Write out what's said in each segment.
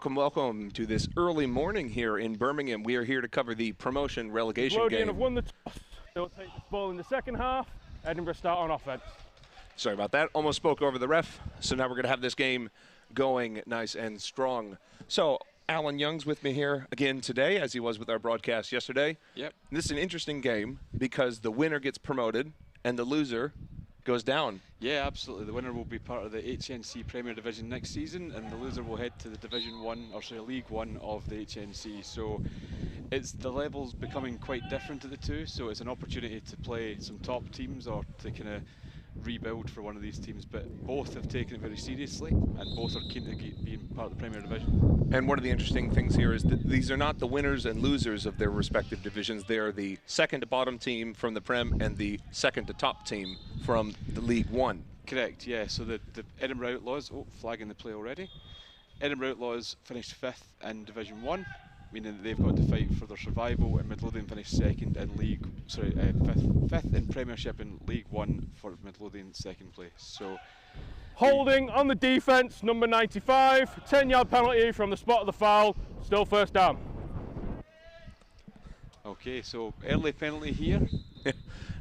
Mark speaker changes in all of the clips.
Speaker 1: Welcome, welcome to this early morning here in Birmingham. We are here to cover the promotion relegation
Speaker 2: Lothian
Speaker 1: game.
Speaker 2: have won the toss. They'll take the ball in the second half. Edinburgh start on offense.
Speaker 1: Sorry about that. Almost spoke over the ref. So now we're going to have this game going nice and strong. So Alan Young's with me here again today, as he was with our broadcast yesterday.
Speaker 3: Yep.
Speaker 1: This is an interesting game because the winner gets promoted and the loser goes down.
Speaker 3: Yeah, absolutely. The winner will be part of the HNC Premier Division next season, and the loser will head to the Division 1, or sorry, League 1 of the HNC. So it's the levels becoming quite different at the two, so it's an opportunity to play some top teams or to kind of rebuild for one of these teams, but both have taken it very seriously and both are keen to be part of the Premier Division.
Speaker 1: And one of the interesting things here is that these are not the winners and losers of their respective divisions. They are the second to bottom team from the Prem and the second to top team from the League 1.
Speaker 3: Correct, yeah. So the Edinburgh Outlaws, flagging the play already. Edinburgh Outlaws finished 5th in Division 1, meaning that they've got to fight for their survival, and Midlothian finished 2nd in League, sorry, 5th in Premiership in League 1 for Midlothian 2nd place. So
Speaker 2: Holding on the defence, number 95, 10-yard penalty from the spot of the foul, still first down.
Speaker 3: Okay, so early penalty here.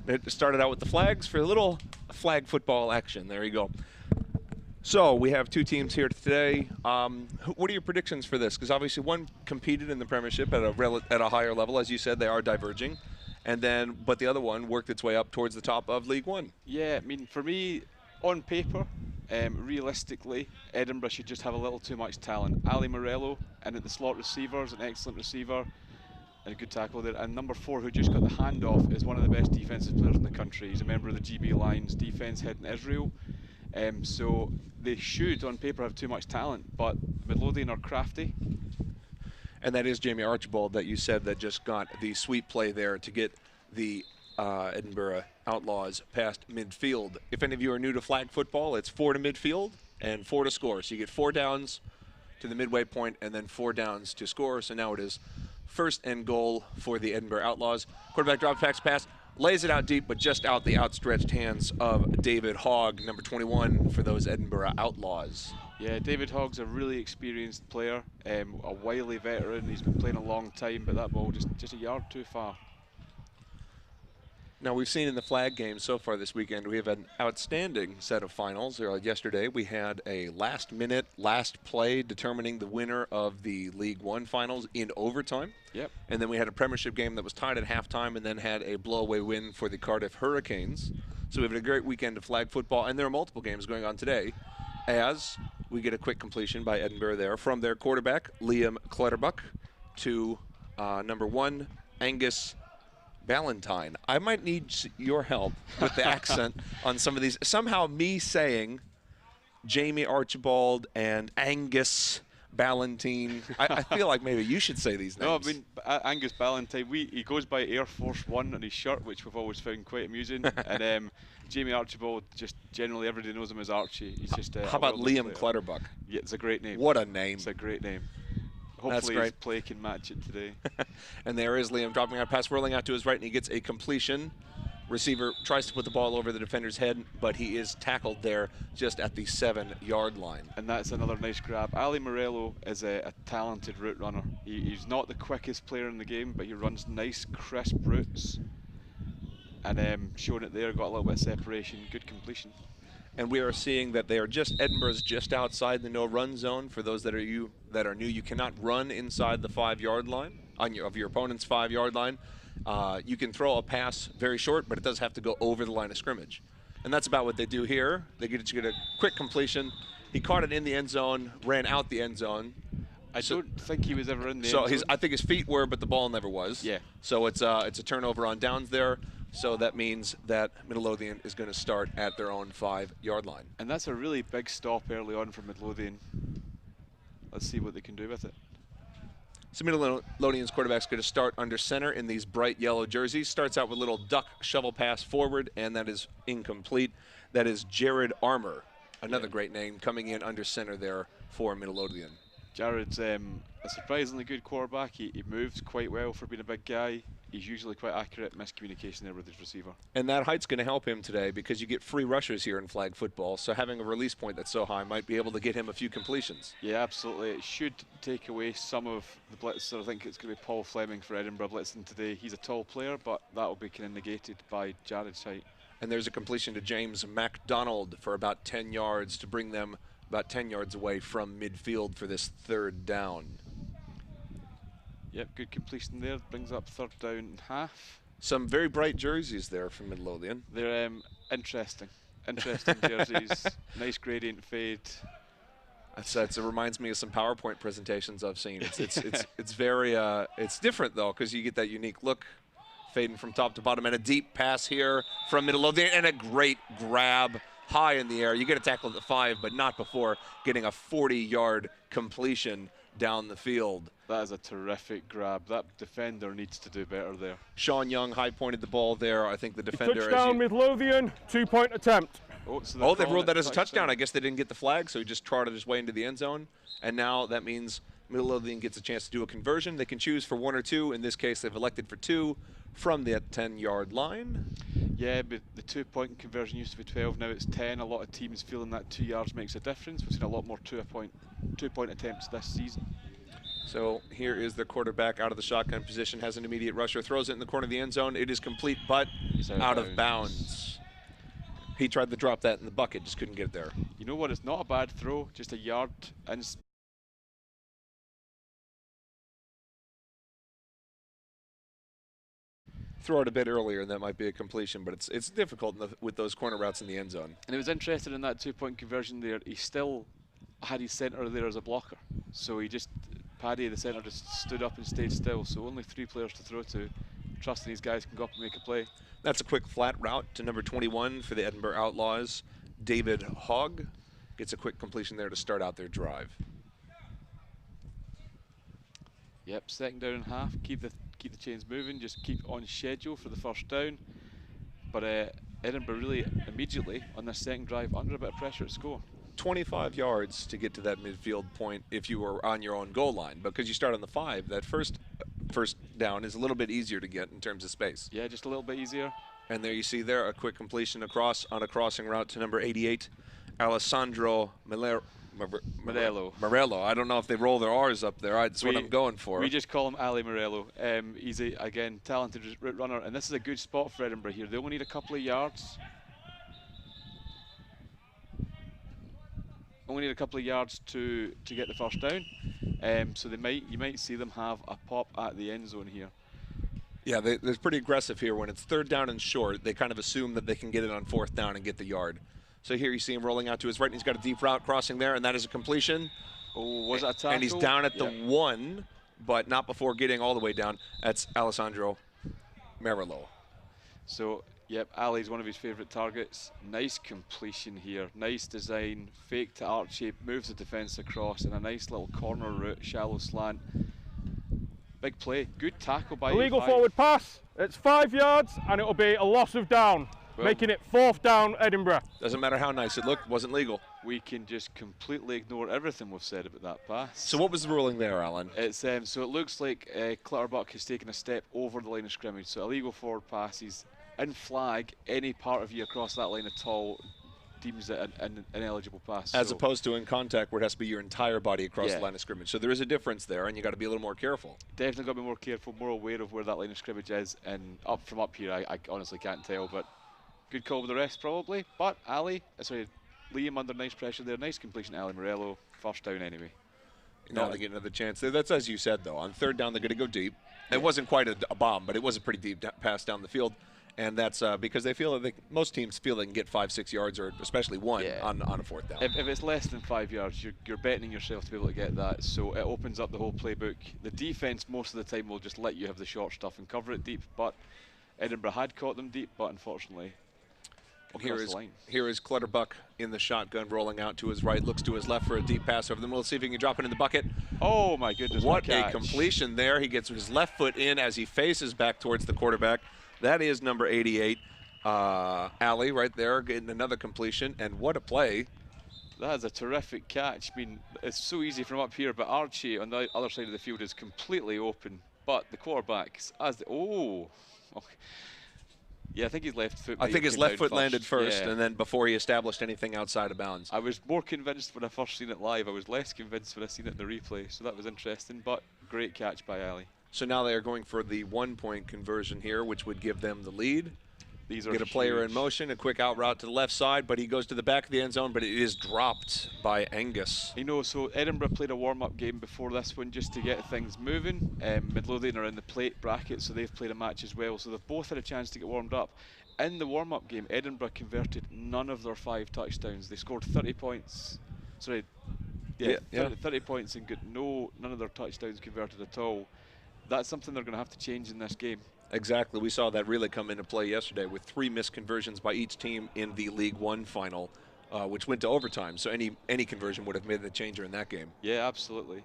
Speaker 1: It started out with the flags for a little flag football action. There you go. So we have two teams here today. What are your predictions for this? Because obviously one competed in the Premiership at a higher level. As you said, they are diverging. But the other one worked its way up towards the top of League 1.
Speaker 3: Yeah, I mean, for me, on paper, realistically, Edinburgh should just have a little too much talent. Ali Morello, and at the slot receiver, is an excellent receiver. And a good tackle there. And number 4, who just got the handoff, is one of the best defensive players in the country. He's a member of the GB Lions defence head in Israel. So they should, on paper, have too much talent, but Midlothian are crafty.
Speaker 1: And that is Jamie Archibald that you said that just got the sweep play there to get the Edinburgh Outlaws past midfield. If any of you are new to flag football, it's 4 to midfield and 4 to score. So you get 4 downs to the midway point and then 4 downs to score. So now it is first and goal for the Edinburgh Outlaws. Quarterback drops back pass, lays it out deep, but just out the outstretched hands of David Hogg, number 21 for those Edinburgh Outlaws.
Speaker 3: Yeah, David Hogg's a really experienced player, a wily veteran. He's been playing a long time, but that ball just a yard too far.
Speaker 1: Now, we've seen in the flag games so far this weekend, we have an outstanding set of finals. Yesterday, we had a last-minute, last play determining the winner of the League 1 finals in overtime.
Speaker 3: Yep.
Speaker 1: And then we had a Premiership game that was tied at halftime and then had a blow-away win for the Cardiff Hurricanes. So we've had a great weekend of flag football, and there are multiple games going on today as we get a quick completion by Edinburgh there from their quarterback, Liam Clutterbuck, to number 1, Angus Ballantyne. I might need your help with the accent on some of these. Somehow me saying Jamie Archibald and Angus Ballantyne, I feel like maybe you should say these names.
Speaker 3: No, I mean, Angus Ballantyne, he goes by Air Force One on his shirt, which we've always found quite amusing. And Jamie Archibald, just generally everybody knows him as Archie. He's just
Speaker 1: How about Liam Clutterbuck?
Speaker 3: Yeah, it's a great name.
Speaker 1: What a name.
Speaker 3: It's a great name. Hopefully his play can match it today.
Speaker 1: And there is Liam dropping out pass, whirling out to his right, and he gets a completion. Receiver tries to put the ball over the defender's head, but he is tackled there just at the 7-yard line.
Speaker 3: And that's another nice grab. Ali Morello is a talented route runner. He's not the quickest player in the game, but he runs nice, crisp routes. And showing it there, got a little bit of separation, good completion.
Speaker 1: And we are seeing that they are Edinburgh's just outside the no-run zone. For those that are new, you cannot run inside the 5-yard line of your opponent's 5-yard line. You can throw a pass very short, but it does have to go over the line of scrimmage. And that's about what they do here. They get a quick completion. He caught it in the end zone, ran out the end zone.
Speaker 3: I don't think he was ever in the end zone.
Speaker 1: I think his feet were, but the ball never was.
Speaker 3: Yeah.
Speaker 1: So it's a turnover on downs there. So that means that Midlothian is going to start at their own 5-yard line.
Speaker 3: And that's a really big stop early on for Midlothian. Let's see what they can do with it.
Speaker 1: So Midlothian's quarterback's going to start under center in these bright yellow jerseys. Starts out with a little duck shovel pass forward, and that is incomplete. That is Jared Armour, another great name, coming in under center there for Midlothian.
Speaker 3: Jared's a surprisingly good quarterback. He moves quite well for being a big guy. he's usually quite accurate. Miscommunication there with his receiver.
Speaker 1: And that height's going to help him today because you get free rushers here in flag football, so having a release point that's so high might be able to get him a few completions.
Speaker 3: Yeah, absolutely. It should take away some of the blitzer. I think it's going to be Paul Fleming for Edinburgh blitzing today. He's a tall player, but that will be kind of negated by Jared's height.
Speaker 1: And there's a completion to James MacDonald for about 10 yards to bring them about 10 yards away from midfield for this third down.
Speaker 3: Yep, good completion there. Brings up third down and half.
Speaker 1: Some very bright jerseys there from Midlothian.
Speaker 3: They're interesting. Interesting jerseys. Nice gradient fade.
Speaker 1: It reminds me of some PowerPoint presentations I've seen. It's very it's different though because you get that unique look, fading from top to bottom, and a deep pass here from Midlothian, and a great grab high in the air. You get a tackle at the 5, but not before getting a 40-yard completion down the field.
Speaker 3: That is a terrific grab. That defender needs to do better there.
Speaker 1: Sean Young high-pointed the ball there. I think the defender.
Speaker 2: Touchdown Midlothian, 2-point attempt.
Speaker 3: So
Speaker 1: they ruled that as a touchdown. I guess they didn't get the flag, so he just trotted his way into the end zone. And now that means Midlothian gets a chance to do a conversion. They can choose for 1 or 2. In this case, they've elected for 2 from the 10-yard line.
Speaker 3: Yeah, but the 2-point conversion used to be 12. Now it's 10. A lot of teams feeling that 2 yards makes a difference. We've seen a lot more two-point attempts this season.
Speaker 1: So here is the quarterback out of the shotgun position, has an immediate rusher, throws it in the corner of the end zone. It is complete, but out of bounds. He tried to drop that in the bucket, just couldn't get it there.
Speaker 3: You know what? It's not a bad throw, just a yard. And
Speaker 1: throw it a bit earlier, and that might be a completion, but it's difficult with those corner routes in the end zone.
Speaker 3: And he was interested in that 2-point conversion there. He still had his centre there as a blocker. So he just, Paddy, the centre, just stood up and stayed still. So only 3 players to throw to, trusting these guys can go up and make a play.
Speaker 1: That's a quick flat route to number 21 for the Edinburgh Outlaws. David Hogg gets a quick completion there to start out their drive.
Speaker 3: Yep, 2nd down and half. Keep the chains moving. Just keep on schedule for the first down. But Edinburgh really immediately on their 2nd drive under a bit of pressure to score.
Speaker 1: 25 yards to get to that midfield point if you were on your own goal line, because you start on the 5. That first down is a little bit easier to get in terms of space.
Speaker 3: Yeah, just a little bit easier.
Speaker 1: And there you see there a quick completion across on a crossing route to number 88, Alessandro Morello. I don't know if they roll their R's up there. That's what I'm going for.
Speaker 3: We just call him Ali Morello. He's a, again, talented route runner, and this is a good spot for Edinburgh here. They only need a couple of yards. Only need a couple of yards to get the first down. So you might see them have a pop at the end zone here.
Speaker 1: Yeah, they're pretty aggressive here. When it's 3rd down and short, they kind of assume that they can get it on 4th down and get the yard. So here you see him rolling out to his right, and he's got a deep route crossing there, and that is a completion.
Speaker 3: Oh, was that a tackle?
Speaker 1: And he's down at the 1, but not before getting all the way down. That's Alessandro Morello.
Speaker 3: So, yep, Ali's one of his favourite targets. Nice completion here. Nice design. Fake to Archie, moves the defence across, and a nice little corner route, shallow slant. Big play. Good tackle by
Speaker 2: Illegal forward pass. It's 5 yards, and it'll be a loss of down. Making it 4th down, Edinburgh.
Speaker 1: Doesn't matter how nice it looked, wasn't legal.
Speaker 3: We can just completely ignore everything we've said about that pass.
Speaker 1: So what was the ruling there, Alan?
Speaker 3: It's so it looks like Clutterbuck has taken a step over the line of scrimmage. So illegal forward passes in flag, any part of you across that line at all deems it an ineligible pass.
Speaker 1: As opposed to in contact where it has to be your entire body across the line of scrimmage. So there is a difference there, and you got to be a little more careful.
Speaker 3: Definitely got to be more careful, more aware of where that line of scrimmage is. And from up here, I honestly can't tell, but good call with the rest probably. But Liam under nice pressure there. Nice completion to Ali Morello. First down anyway.
Speaker 1: Now they get another chance there. That's as you said, though. On 3rd down, they're going to go deep. It wasn't quite a bomb, but it was a pretty deep pass down the field. And that's because they feel that most teams feel they can get 5-6 yards, or especially 1 on a 4th down.
Speaker 3: If it's less than 5 yards, you're betting yourself to be able to get that. So it opens up the whole playbook. The defence most of the time will just let you have the short stuff and cover it deep. But Edinburgh had caught them deep, but unfortunately,
Speaker 1: here is Clutterbuck in the shotgun, rolling out to his right, looks to his left for a deep pass over the middle. See if he can drop it in the bucket.
Speaker 3: Oh my goodness!
Speaker 1: What a completion there! He gets his left foot in as he faces back towards the quarterback. That is number 88, Ali, right there, getting another completion. And what a play!
Speaker 3: That is a terrific catch. I mean, it's so easy from up here, but Archie on the other side of the field is completely open. But the quarterbacks, yeah, I think his left foot.
Speaker 1: I think his left foot landed first,
Speaker 3: yeah.
Speaker 1: and then before he established anything outside of bounds.
Speaker 3: I was more convinced when I first seen it live. I was less convinced when I seen it in the replay. So that was interesting, but great catch by Ali.
Speaker 1: So now they are going for the 1-point conversion here, which would give them the lead.
Speaker 3: These are
Speaker 1: Get a player
Speaker 3: huge.
Speaker 1: in motion, a quick out route to the left side, but he goes to the back of the end zone, but it is dropped by Angus.
Speaker 3: You know, so Edinburgh played a warm-up game before this one just to get things moving. Midlothian are in the plate bracket, so they've played a match as well. So they've both had a chance to get warmed up. In the warm-up game, Edinburgh converted none of their 5 touchdowns. They scored 30 points. Sorry, 30 points and got none of their touchdowns converted at all. That's something they're going to have to change in this game.
Speaker 1: Exactly. We saw that really come into play yesterday with 3 missed conversions by each team in the League One final, which went to overtime. So any conversion would have made the changer in that game.
Speaker 3: Yeah, absolutely.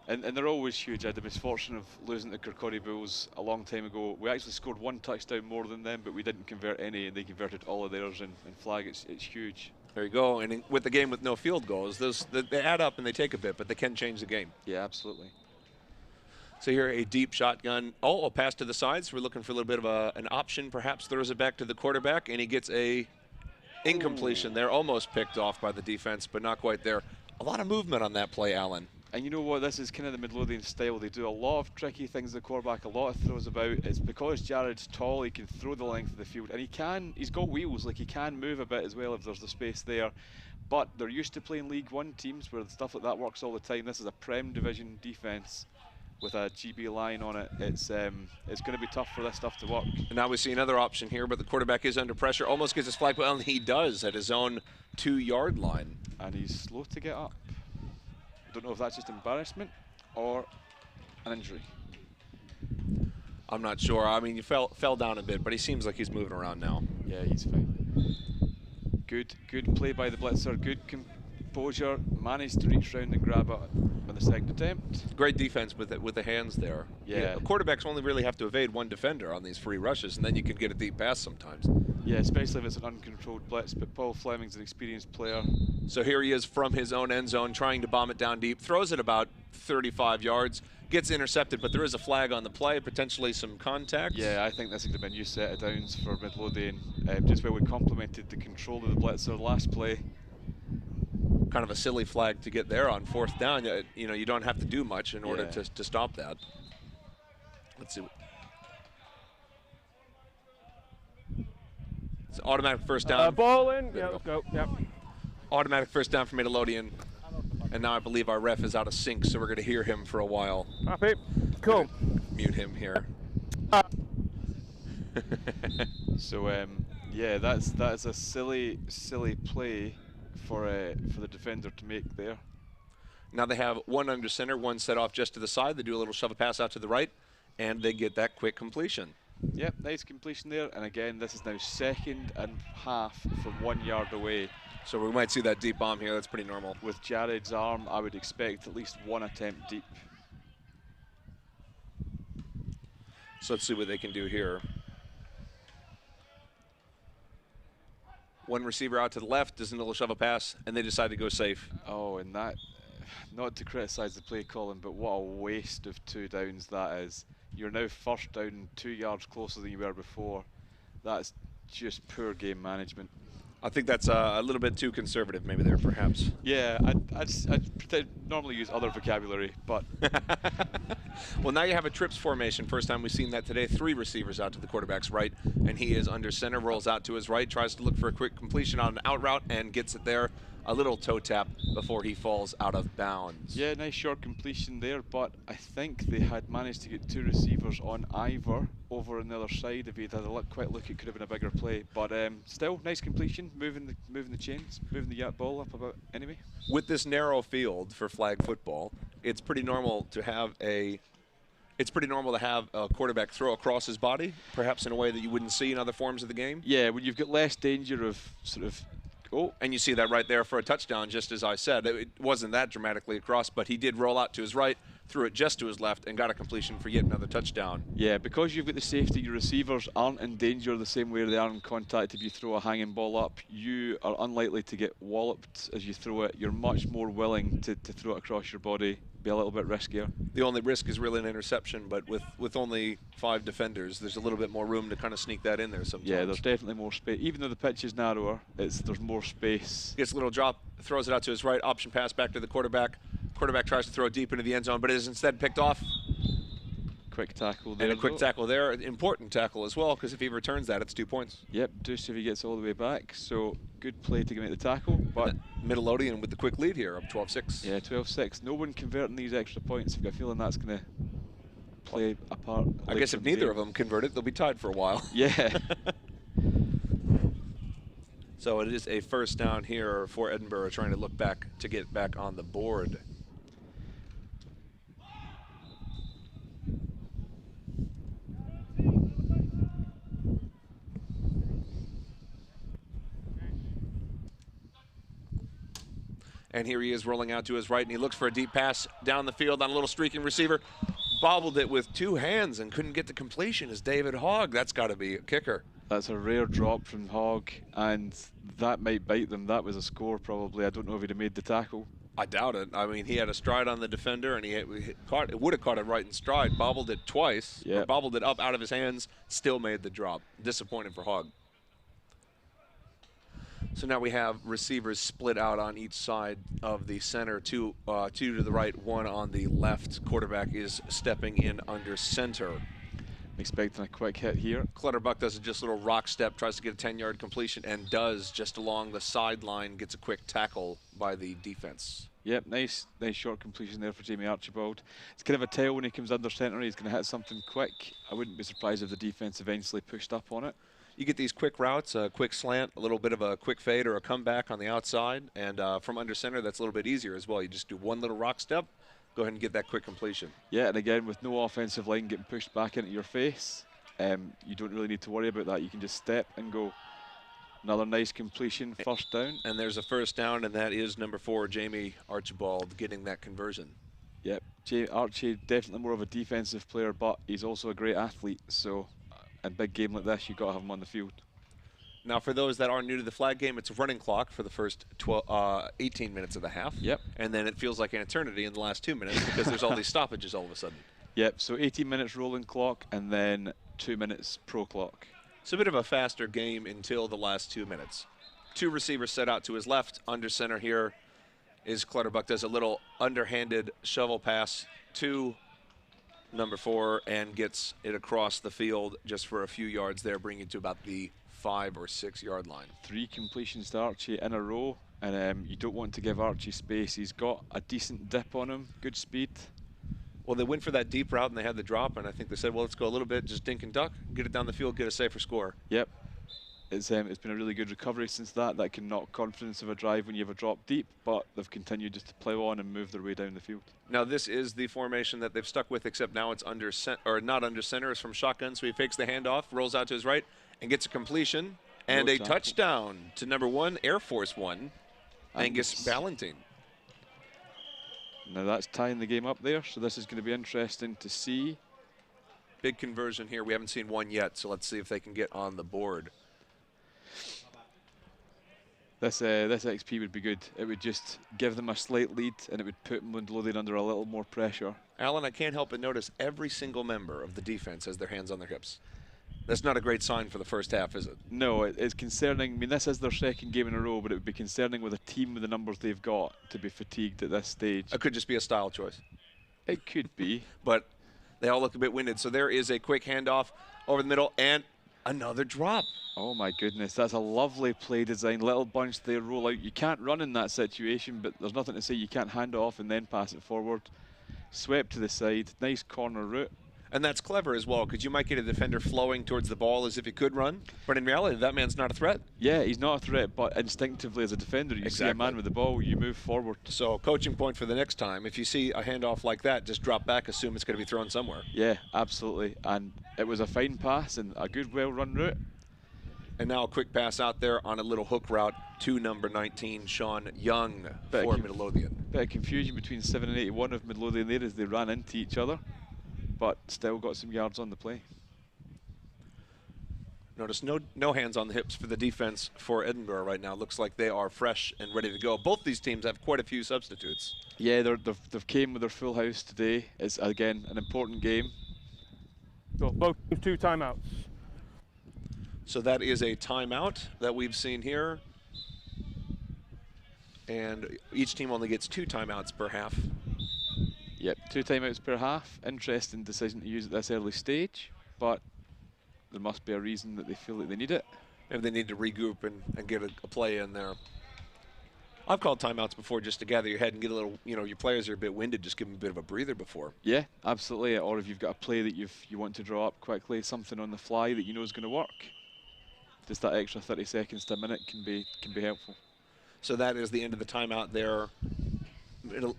Speaker 3: And they're always huge. I had the misfortune of losing to Kirkcaldy Bulls a long time ago. We actually scored 1 touchdown more than them, but we didn't convert any, and they converted all of theirs in flag. It's huge.
Speaker 1: There you go. And with the game with no field goals, they add up and they take a bit, but they can change the game.
Speaker 3: Yeah, absolutely.
Speaker 1: So here, a deep shotgun. Oh, a pass to the sides. We're looking for a little bit of an option. Perhaps throws it back to the quarterback, and he gets a incompletion there. Almost picked off by the defense, but not quite there. A lot of movement on that play, Alan.
Speaker 3: And you know what? This is kind of the Midlothian style. They do a lot of tricky things. The quarterback, a lot of throws about. It's because Jared's tall. He can throw the length of the field, and he's got wheels. Like, he can move a bit as well if there's the space there. But they're used to playing League One teams where stuff like that works all the time. This is a Prem Division defense with a GB line on it. It's going to be tough for this stuff to work.
Speaker 1: And now we see another option here, but the quarterback is under pressure. Almost gets his flag, well, and he does at his own 2-yard line.
Speaker 3: And he's slow to get up. Don't know if that's just embarrassment or an injury.
Speaker 1: I'm not sure. I mean, he fell down a bit, but he seems like he's moving around now.
Speaker 3: Yeah, he's fine. Good play by the blitzer. Good composure. Managed to reach round and grab it on the second attempt.
Speaker 1: Great defense with the hands there.
Speaker 3: Yeah.
Speaker 1: Quarterbacks only really have to evade 1 defender on these free rushes, and then you can get a deep pass sometimes.
Speaker 3: Yeah, especially if it's an uncontrolled blitz, but Paul Fleming's an experienced player.
Speaker 1: So here he is from his own end zone, trying to bomb it down deep, throws it about 35 yards, gets intercepted, but there is a flag on the play, potentially some contact.
Speaker 3: Yeah, I think this is going to be a new set of downs for Midlothian, just where we complemented the control of the blitzer last play.
Speaker 1: Kind of a silly flag to get there on 4th down. You know, you don't have to do much in order to stop that. Let's see. It's automatic first down.
Speaker 2: Ball in. Yeah, let's go. Yep.
Speaker 1: Automatic first down for Midlothian. And now I believe our ref is out of sync, so we're going to hear him for a while.
Speaker 2: Happy. Cool.
Speaker 1: Mute him here.
Speaker 3: So yeah, that's a silly play for the defender to make there.
Speaker 1: Now they have 1 under center, 1 set off just to the side. They do a little shove a pass out to the right, and they get that quick completion.
Speaker 3: Yep, nice completion there. And again, this is now 2nd and half from 1 yard away.
Speaker 1: So we might see that deep bomb here. That's pretty normal.
Speaker 3: With Jared's arm, I would expect at least 1 attempt deep.
Speaker 1: So let's see what they can do here. 1 receiver out to the left, does a little shove a pass, and they decide to go safe.
Speaker 3: Oh, and that, not to criticise the play, Colin, but what a waste of 2 downs that is. You're now 1st down 2 yards closer than you were before. That's just poor game management.
Speaker 1: I think that's a little bit too conservative maybe there, perhaps.
Speaker 3: Yeah, I'd normally use other vocabulary, but...
Speaker 1: Well, now you have a trips formation. First time we've seen that today. 3 receivers out to the quarterback's right, and he is under center, rolls out to his right, tries to look for a quick completion on an out route, and gets it there. A little toe tap before he falls out of bounds.
Speaker 3: Yeah, nice short completion there, but I think they had managed to get 2 receivers on Ivor over on the other side. If he'd had a quick look, it could have been a bigger play. But still, nice completion, moving the chains, moving the ball up about anyway.
Speaker 1: With this narrow field for flag football, it's pretty normal to have a quarterback throw across his body, perhaps in a way that you wouldn't see in other forms of the game.
Speaker 3: Yeah, when you've got less danger of sort of...
Speaker 1: Oh, and you see that right there for a touchdown, just as I said. It wasn't that dramatically across, but he did roll out to his right, threw it just to his left, and got a completion for yet another touchdown.
Speaker 3: Yeah, because you've got the safety, your receivers aren't in danger the same way they are in contact. If you throw a hanging ball up, you are unlikely to get walloped as you throw it. You're much more willing to throw it across your body be a little bit riskier.
Speaker 1: The only risk is really an interception, but with only 5 defenders, there's a little bit more room to kind of sneak that in there sometimes.
Speaker 3: Yeah, there's definitely more space. Even though the pitch is narrower, there's more space.
Speaker 1: Gets a little drop, throws it out to his right, option pass back to the quarterback. Quarterback tries to throw it deep into the end zone, but it is instead picked off.
Speaker 3: Quick tackle there.
Speaker 1: And a quick tackle there, important tackle as well, because if he returns that, it's 2 points.
Speaker 3: Yep, Deuce if he gets all the way back. So good play to make the tackle. But
Speaker 1: Midlothian with the quick lead here, up 12-6.
Speaker 3: Yeah, 12-6. No one converting these extra points. I've got a feeling that's going to play a part.
Speaker 1: I guess if neither of them convert it, they'll be tied for a while.
Speaker 3: Yeah.
Speaker 1: So it is a first down here for Edinburgh, trying to look back to get back on the board. And here he is rolling out to his right, and he looks for a deep pass down the field on a little streaking receiver. Bobbled it with 2 hands and couldn't get the completion as David Hogg. That's got to be a kicker.
Speaker 3: That's a rare drop from Hogg, and that might bite them. That was a score probably. I don't know if he'd have made the tackle.
Speaker 1: I doubt it. I mean, he had a stride on the defender, and he would have caught it right in stride. Bobbled it twice, or bobbled it up out of his hands, still made the drop. Disappointing for Hogg. So now we have receivers split out on each side of the center, two to the right, 1 on the left. Quarterback is stepping in under center.
Speaker 3: Expecting a quick hit here.
Speaker 1: Clutterbuck does just a little rock step, tries to get a 10-yard completion, and does just along the sideline, gets a quick tackle by the defense.
Speaker 3: Yep, nice short completion there for Jamie Archibald. It's kind of a tell when he comes under center, he's going to hit something quick. I wouldn't be surprised if the defense eventually pushed up on it.
Speaker 1: You get these quick routes, a quick slant, a little bit of a quick fade or a comeback on the outside, and from under center, that's a little bit easier as well. You just do one little rock step, go ahead and get that quick completion.
Speaker 3: Yeah, and again, with no offensive line getting pushed back into your face, you don't really need to worry about that. You can just step and go. Another nice completion, first down.
Speaker 1: And there's a first down, and that is number 4, Jamie Archibald, getting that conversion.
Speaker 3: Yep, Archie, definitely more of a defensive player, but he's also a great athlete, so in a big game like this, you've got to have him on the field.
Speaker 1: Now, for those that are new to the flag game, it's a running clock for the first 18 minutes of the half.
Speaker 3: Yep.
Speaker 1: And then it feels like an eternity in the last 2 minutes because there's all these stoppages all of a sudden.
Speaker 3: Yep, so 18 minutes rolling clock and then 2 minutes pro clock.
Speaker 1: It's a bit of a faster game until the last 2 minutes. 2 receivers set out to his left. Under center here is Clutterbuck. Does a little underhanded shovel pass to number 4 and gets it across the field just for a few yards there, bringing it to about the 5 or 6 yard line. 3
Speaker 3: completions to Archie in a row, and you don't want to give Archie space. He's got a decent dip on him, good speed.
Speaker 1: Well, they went for that deep route and they had the drop, and I think they said, well, let's go a little bit, just dink and duck, get it down the field, get a safer score.
Speaker 3: Yep. It's been a really good recovery since that. That can knock confidence of a drive when you have a drop deep, but they've continued just to plow on and move their way down the field.
Speaker 1: Now this is the formation that they've stuck with, except now it's under not under center. It's from shotgun, so he fakes the handoff, rolls out to his right, and gets a completion and a touchdown to number 1, Air Force One, Angus Ballantine.
Speaker 3: Now that's tying the game up there, so this is going to be interesting to see.
Speaker 1: Big conversion here. We haven't seen one yet, so let's see if they can get on the board.
Speaker 3: This XP would be good. It would just give them a slight lead, and it would put Midlothian under a little more pressure.
Speaker 1: Alan, I can't help but notice every single member of the defense has their hands on their hips. That's not a great sign for the first half, is it?
Speaker 3: No, it's concerning. I mean, this is their second game in a row, but it would be concerning with a team with the numbers they've got to be fatigued at this stage.
Speaker 1: It could just be a style choice.
Speaker 3: It could be.
Speaker 1: But they all look a bit winded. So there is a quick handoff over the middle and another drop.
Speaker 3: Oh my goodness, that's a lovely play design. Little bunch they roll out. You can't run in that situation, but there's nothing to say you can't hand it off and then pass it forward. Swept to the side, nice corner route.
Speaker 1: And that's clever as well, because you might get a defender flowing towards the ball as if he could run, but in reality, that man's not a threat.
Speaker 3: Yeah, he's not a threat, but instinctively as a defender, you see a man with the ball, you move forward.
Speaker 1: So coaching point for the next time, if you see a handoff like that, just drop back, assume it's going to be thrown somewhere.
Speaker 3: Yeah, absolutely. And it was a fine pass and a good, well-run route.
Speaker 1: And now a quick pass out there on a little hook route to number 19, Sean Young for Midlothian.
Speaker 3: Bit of confusion between 7 and 81 of Midlothian there as they ran into each other, but still got some yards on the play.
Speaker 1: Notice no hands on the hips for the defense for Edinburgh right now. Looks like they are fresh and ready to go. Both these teams have quite a few substitutes.
Speaker 3: Yeah, they've came with their full house today. It's, again, an important game.
Speaker 2: So both 2 timeouts.
Speaker 1: So that is a timeout that we've seen here. And each team only gets 2 timeouts per half.
Speaker 3: Yep, 2 timeouts per half. Interesting decision to use at this early stage, but there must be a reason that they feel that they need it.
Speaker 1: Maybe they need to regroup and get a play in there. I've called timeouts before just to gather your head and get a little, your players are a bit winded, just give them a bit of a breather before.
Speaker 3: Yeah, absolutely. Or if you've got a play that you want to draw up quickly, something on the fly that you know is going to work. Just that extra 30 seconds to a minute can be helpful.
Speaker 1: So that is the end of the timeout there. Middle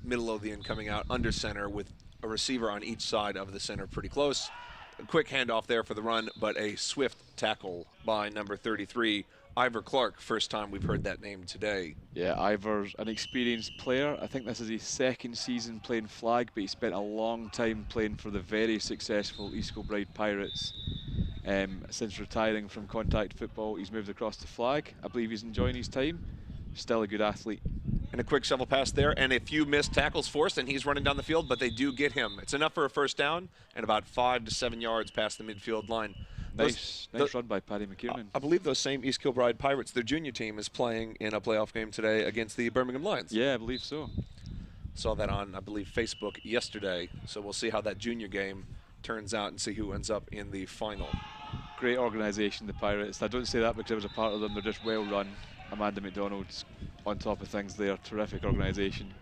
Speaker 1: Midlothian coming out under center with a receiver on each side of the center pretty close. A quick handoff there for the run, but a swift tackle by number 33, Ivor Clarke. First time we've heard that name today.
Speaker 3: Yeah, Ivor's an experienced player. I think this is his 2nd season playing flag, but he spent a long time playing for the very successful East Kilbride Pirates. Since retiring from contact football, he's moved across to flag. I believe he's enjoying his time. Still a good athlete.
Speaker 1: And a quick shovel pass there, and a few missed tackles forced, and he's running down the field, but they do get him. It's enough for a first down, and about 5 to 7 yards past the midfield line.
Speaker 3: Nice run by Paddy McKiernan.
Speaker 1: I believe those same East Kilbride Pirates, their junior team, is playing in a playoff game today against the Birmingham Lions.
Speaker 3: Yeah, I believe so.
Speaker 1: Saw that on, I believe, Facebook yesterday. So we'll see how that junior game turns out and see who ends up in the final.
Speaker 3: Great organisation, the Pirates. I don't say that because I was a part of them. They're just well run. Amanda McDonald's on top of things there. Terrific organisation.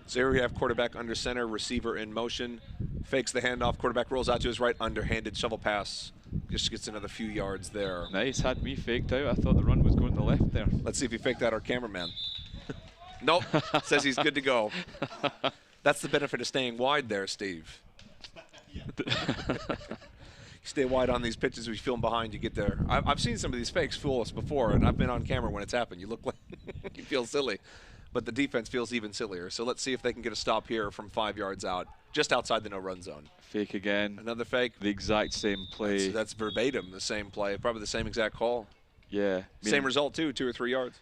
Speaker 1: So here we have quarterback under center, receiver in motion. Fakes the handoff, quarterback rolls out to his right, underhanded shovel pass. Just gets another few yards there.
Speaker 3: Nice, had me faked out. I thought the run was going to the left there.
Speaker 1: Let's see if he faked out our cameraman. Nope, says he's good to go. That's the benefit of staying wide there, Steve. You stay wide on these pitches, we film behind, you get there. I've seen some of these fakes fool us before, and I've been on camera when it's happened. You look like you feel silly. But the defense feels even sillier. So let's see if they can get a stop here from 5 yards out, just outside the no-run zone.
Speaker 3: Fake again.
Speaker 1: Another fake.
Speaker 3: The exact same play.
Speaker 1: That's verbatim, the same play. Probably the same exact call.
Speaker 3: Yeah.
Speaker 1: Same result, too, 2 or 3 yards.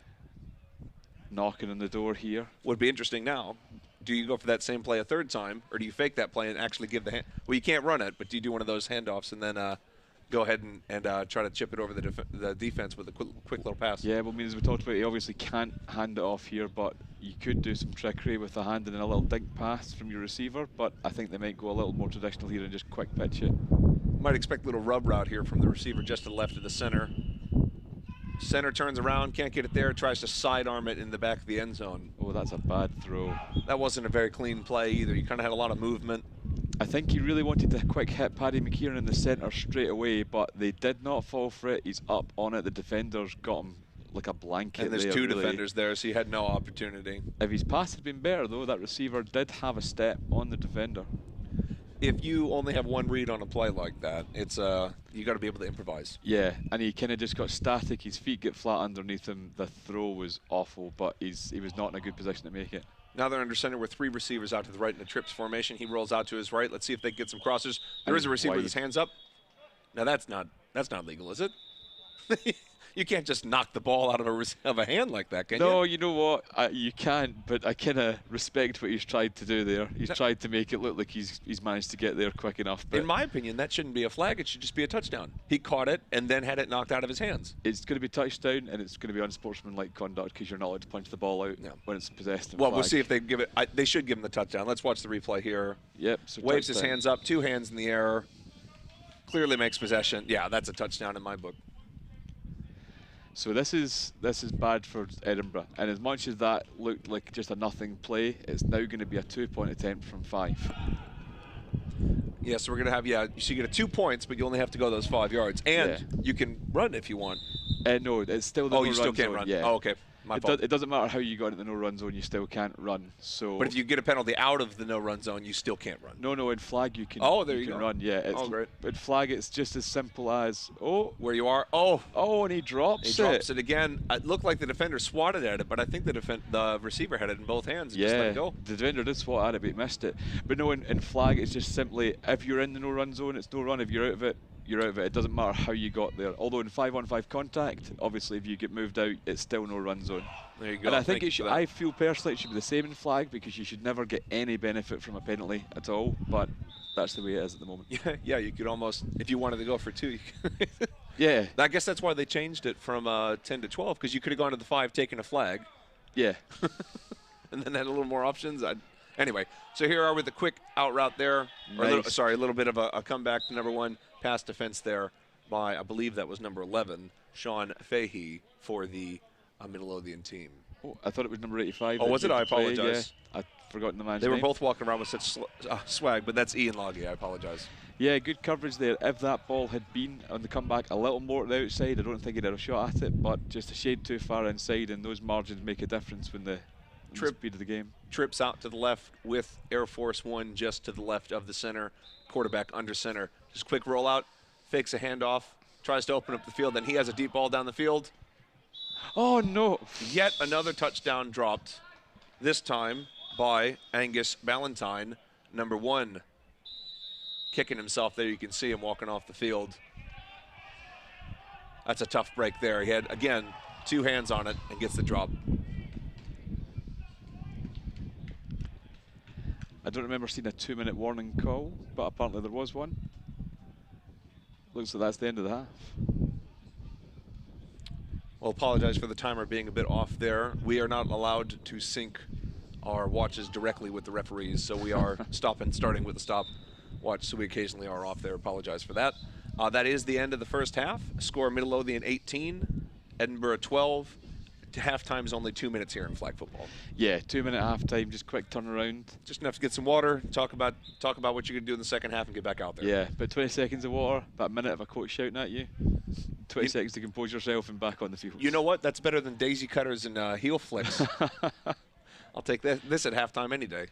Speaker 3: Knocking on the door here.
Speaker 1: Would be interesting now. Do you go for that same play a 3rd time, or do you fake that play and actually give the hand? Well, you can't run it, but do you do one of those handoffs and then go ahead and try to chip it over the defense with a quick little pass?
Speaker 3: Yeah, well, I mean, as we talked about, he obviously can't hand it off here, but you could do some trickery with the hand and a little dink pass from your receiver, but I think they might go a little more traditional here and just quick pitch it.
Speaker 1: Might expect a little rub route here from the receiver just to the left of the center. Center turns around, can't get it there, tries to sidearm it in the back of the end zone.
Speaker 3: Oh, that's a bad throw.
Speaker 1: That wasn't a very clean play either. You kind of had a lot of movement.
Speaker 3: I think he really wanted to quick hit Paddy McKiernan in the centre straight away, but they did not fall for it. He's up on it. The defenders got him like a blanket.
Speaker 1: And there's
Speaker 3: there,
Speaker 1: two
Speaker 3: really.
Speaker 1: defenders there, so he had no opportunity.
Speaker 3: If his pass had been better, though, that receiver did have a step on the defender.
Speaker 1: If you only have one read on a play like that, it's you got to be able to improvise.
Speaker 3: Yeah, and he kind of just got static. His feet get flat underneath him. The throw was awful, but he was not in a good position to make it.
Speaker 1: Now they're under center with 3 receivers out to the right in a trips formation. He rolls out to his right. Let's see if they can get some crossers. There is a receiver with his hands up. Now that's not legal, is it? You can't just knock the ball out of a hand like that, can you?
Speaker 3: No, you know what? You can't, but I kind of respect what he's tried to do there. He's tried to make it look like he's managed to get there quick enough. But
Speaker 1: in my opinion, that shouldn't be a flag. It should just be a touchdown. He caught it and then had it knocked out of his hands.
Speaker 3: It's going to be touchdown, and it's going to be unsportsmanlike conduct because you're not allowed to punch the ball out when it's possessed.
Speaker 1: Well, we'll see if they give it. They should give him the touchdown. Let's watch the replay here.
Speaker 3: Yep. So
Speaker 1: waves his hands up, 2 hands in the air. Clearly makes possession. Yeah, that's a touchdown in my book.
Speaker 3: So this is bad for Edinburgh, and as much as that looked like just a nothing play, it's now going to be a 2-point attempt from 5.
Speaker 1: Yeah, so we're going to have, so you get 2 points, but you only have to go those 5 yards. And you can run if you want.
Speaker 3: No, it's still the no-run
Speaker 1: you still can't
Speaker 3: zone.
Speaker 1: run.
Speaker 3: Yeah.
Speaker 1: Oh, okay. My fault.
Speaker 3: It doesn't matter how you got in the no-run zone, you still can't run. So.
Speaker 1: But if you get a penalty out of the no-run zone, you still can't run.
Speaker 3: No, in flag you can.
Speaker 1: Oh, there you
Speaker 3: can
Speaker 1: go.
Speaker 3: Run. Yeah.
Speaker 1: Oh, great.
Speaker 3: In flag, it's just as simple as
Speaker 1: where you are. Oh,
Speaker 3: and he drops it.
Speaker 1: He drops it again. It looked like the defender swatted at it, but I think the receiver had it in both hands. And just let it go.
Speaker 3: The defender did swat at it, but he missed it. But no, in flag, it's just simply if you're in the no-run zone, it's no run. If you're out of it, you're out of it. It doesn't matter how you got there. Although in 5-on-5 contact, obviously if you get moved out, it's still no run zone.
Speaker 1: There you go.
Speaker 3: And I think I feel personally it should be the same in flag, because you should never get any benefit from a penalty at all. But that's the way it is at the moment.
Speaker 1: Yeah, you could almost, if you wanted to go for 2, you could.
Speaker 3: Yeah.
Speaker 1: I guess that's why they changed it from 10 to 12, because you could have gone to the 5, taken a flag.
Speaker 3: Yeah.
Speaker 1: And then had a little more options. Anyway, so here are with the quick out route there.
Speaker 3: Nice.
Speaker 1: A little bit of a comeback to number 1, pass defense there by, I believe that was number 11, Sean Fahey for the Midlothian team.
Speaker 3: Oh, I thought it was number 85.
Speaker 1: Oh, was it? I apologize.
Speaker 3: Yeah, I'd forgotten the man's
Speaker 1: They
Speaker 3: name.
Speaker 1: were both walking around with such swag, but that's Ian Loggy. I apologize.
Speaker 3: Yeah, good coverage there. If that ball had been on the comeback a little more to the outside, I don't think he'd have a shot at it, but just a shade too far inside, and those margins make a difference when the speed of the game.
Speaker 1: Trips out to the left with Air Force One just to the left of the center. Quarterback under center. Just quick rollout, fakes a handoff, tries to open up the field, then he has a deep ball down the field.
Speaker 3: Oh, no.
Speaker 1: Yet another touchdown dropped, this time by Angus Ballantyne, number 1. Kicking himself there. You can see him walking off the field. That's a tough break there. He had, again, 2 hands on it and gets the drop.
Speaker 3: I don't remember seeing a 2-minute warning call, but apparently there was one. Looks like that's the end of the half.
Speaker 1: Well, apologize for the timer being a bit off there. We are not allowed to sync our watches directly with the referees, so we are starting with the stop watch, so we occasionally are off there. Apologize for that. That is the end of the first half. Score Midlothian 18, Edinburgh 12. Halftime is only 2 minutes here in flag football.
Speaker 3: Yeah, 2-minute halftime, just quick turnaround.
Speaker 1: Just enough to get some water, talk about what you're going to do in the second half and get back out there.
Speaker 3: Yeah, about 20 seconds of water, about a minute of a coach shouting at you, 20 seconds to compose yourself and back on the field.
Speaker 1: You know what? That's better than daisy cutters and heel flicks. I'll take this at halftime any day.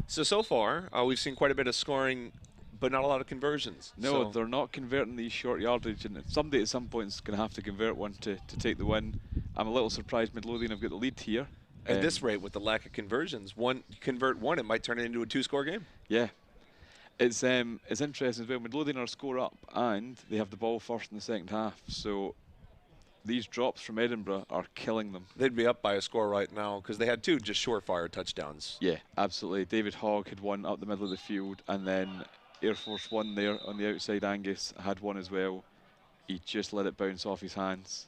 Speaker 1: So far, we've seen quite a bit of scoring, but not a lot of conversions.
Speaker 3: No,
Speaker 1: so
Speaker 3: they're not converting these short yardage, and somebody at some point is going to have to convert one to take the win. I'm a little surprised Midlothian have got the lead here.
Speaker 1: At this rate, with the lack of conversions, convert one, it might turn it into a 2-score game.
Speaker 3: Yeah. It's interesting as well. Midlothian are a score up, and they have the ball first in the second half. So these drops from Edinburgh are killing them.
Speaker 1: They'd be up by a score right now because they had 2 just surefire touchdowns.
Speaker 3: Yeah, absolutely. David Hogg had one up the middle of the field, and then Air Force One there on the outside, Angus, had one as well. He just let it bounce off his hands.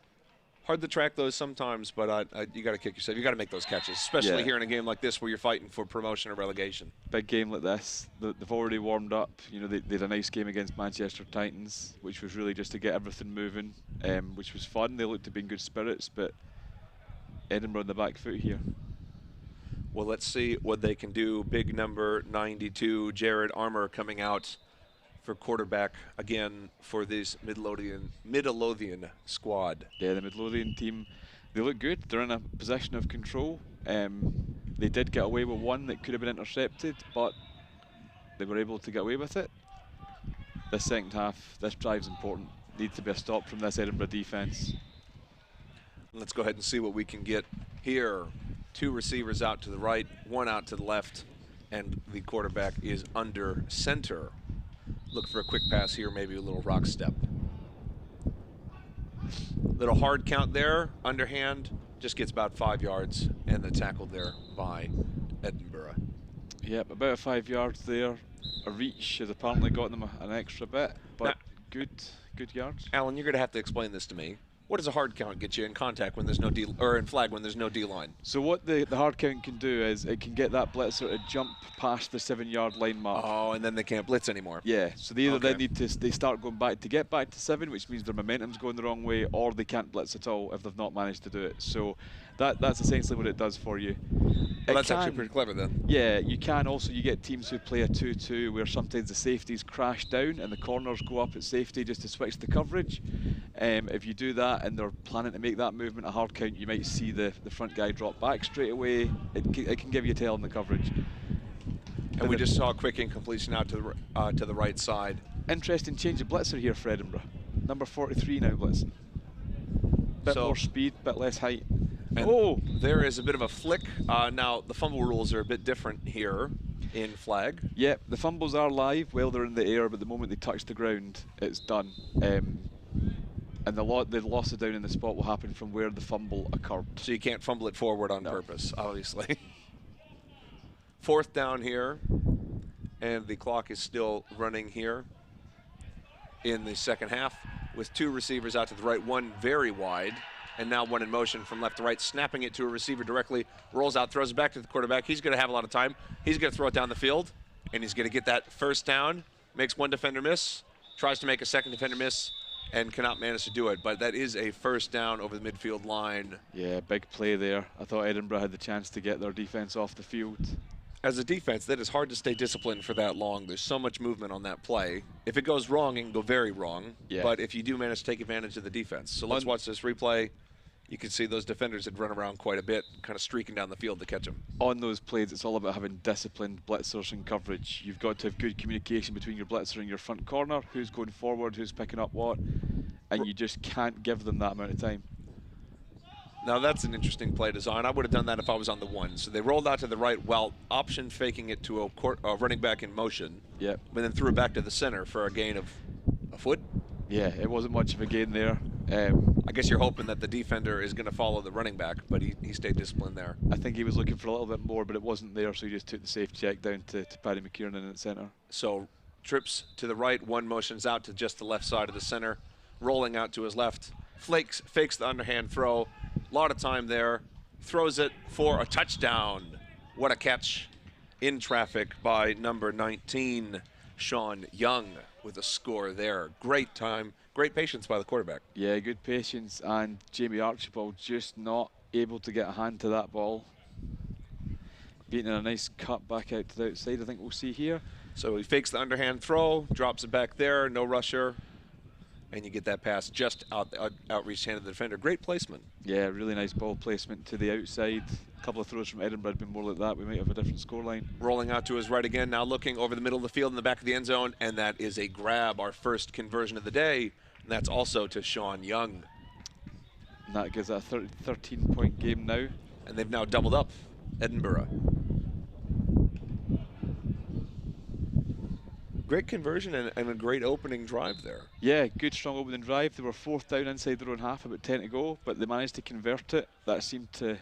Speaker 1: Hard to track those sometimes, but you got to kick yourself. You got to make those catches, especially here in a game like this where you're fighting for promotion or relegation.
Speaker 3: Big game like this, they've already warmed up. You know, they had a nice game against Manchester Titans, which was really just to get everything moving, which was fun. They looked to be in good spirits, but Edinburgh on the back foot here.
Speaker 1: Well, let's see what they can do. Big number 92, Jared Armour, coming out for quarterback again for this Midlothian squad.
Speaker 3: Yeah, the Midlothian team, they look good. They're in a position of control. They did get away with one that could have been intercepted, but they were able to get away with it. This second half, this drive's important. Needs to be a stop from this Edinburgh defence.
Speaker 1: Let's go ahead and see what we can get here. 2 receivers out to the right, 1 out to the left, and the quarterback is under center. Look for a quick pass here, maybe a little rock step. Little hard count there, underhand, just gets about 5 yards, and the tackle there by Edinburgh.
Speaker 3: Yep, about 5 yards there. A reach has apparently got them an extra bit, but now, good yards.
Speaker 1: Alan, you're going to have to explain this to me. What does a hard count get you in contact when there's no D, or in flag when there's no D line?
Speaker 3: So what the hard count can do is it can get that blitzer to jump past the 7-yard line mark.
Speaker 1: Oh, and then they can't blitz anymore.
Speaker 3: Yeah, so they either then need to they start going back to get back to 7, which means their momentum's going the wrong way, or they can't blitz at all if they've not managed to do it. So that's essentially what it does for you.
Speaker 1: Well, that's actually pretty clever then.
Speaker 3: Yeah, you can also, you get teams who play a 2-2 where sometimes the safeties crash down and the corners go up at safety just to switch the coverage. If you do that and they're planning to make that movement a hard count, you might see the front guy drop back straight away. It can give you a tail in the coverage.
Speaker 1: And we just saw a quick incompletion out to the right side.
Speaker 3: Interesting change of blitzer here for Edinburgh. Number 43 now blitzing. Bit more speed, bit less height.
Speaker 1: And there is a bit of a flick. Now, the fumble rules are a bit different here. in flag.
Speaker 3: Yep, the fumbles are live while they're in the air, but the moment they touch the ground, it's done. And the loss of down in the spot will happen from where the fumble occurred.
Speaker 1: So you can't fumble it forward on
Speaker 3: No.
Speaker 1: purpose, obviously. 4th down here, and the clock is still running here in the second half with 2 receivers out to the right, 1 very wide, and now 1 in motion from left to right, snapping it to a receiver directly, rolls out, throws it back to the quarterback. He's going to have a lot of time. He's going to throw it down the field, and he's going to get that first down, makes 1 defender miss, tries to make a 2nd defender miss, and cannot manage to do it. But that is a first down over the midfield line.
Speaker 3: Yeah, big play there. I thought Edinburgh had the chance to get their defense off the field.
Speaker 1: As a defense, that is hard to stay disciplined for that long. There's so much movement on that play. If it goes wrong, it can go very wrong.
Speaker 3: Yeah.
Speaker 1: But if you do manage to take advantage of the defense. So let's watch this replay. You can see those defenders had run around quite a bit, kind of streaking down the field to catch him.
Speaker 3: On those plays, it's all about having disciplined blitzers and coverage. You've got to have good communication between your blitzer and your front corner, who's going forward, who's picking up what, and you just can't give them that amount of time.
Speaker 1: Now that's an interesting play design. I would have done that if I was on the 1. So they rolled out to the right while option faking it to a running back in motion.
Speaker 3: Yep.
Speaker 1: But then threw it back to the center for a gain of a foot.
Speaker 3: Yeah, it wasn't much of a gain there.
Speaker 1: I guess you're hoping that the defender is going to follow the running back, but he stayed disciplined there.
Speaker 3: I think he was looking for a little bit more, but it wasn't there, so he just took the safe check down to Paddy McKiernan in the centre.
Speaker 1: So trips to the right, 1 motions out to just the left side of the center, rolling out to his left, fakes the underhand throw, a lot of time there, throws it for a touchdown. What a catch in traffic by number 19, Sean Young, with a score there. Great time, great patience by the quarterback.
Speaker 3: Yeah, good patience, and Jamie Archibald just not able to get a hand to that ball. Beating a nice cut back out to the outside, I think we'll see here.
Speaker 1: So he fakes the underhand throw, drops it back there, no rusher, and you get that pass just outreach hand of the defender. Great placement.
Speaker 3: Yeah, really nice ball placement to the outside. A couple of throws from Edinburgh had been more like that. We might have a different scoreline.
Speaker 1: Rolling out to his right again, now looking over the middle of the field in the back of the end zone, and that is a grab, our first conversion of the day, and that's also to Sean Young.
Speaker 3: And that gives a 13-point game now.
Speaker 1: And they've now doubled up Edinburgh. Great conversion and a great opening drive there.
Speaker 3: Yeah, good strong opening drive. They were 4th down inside their own half, about 10 to go, but they managed to convert it. That seemed to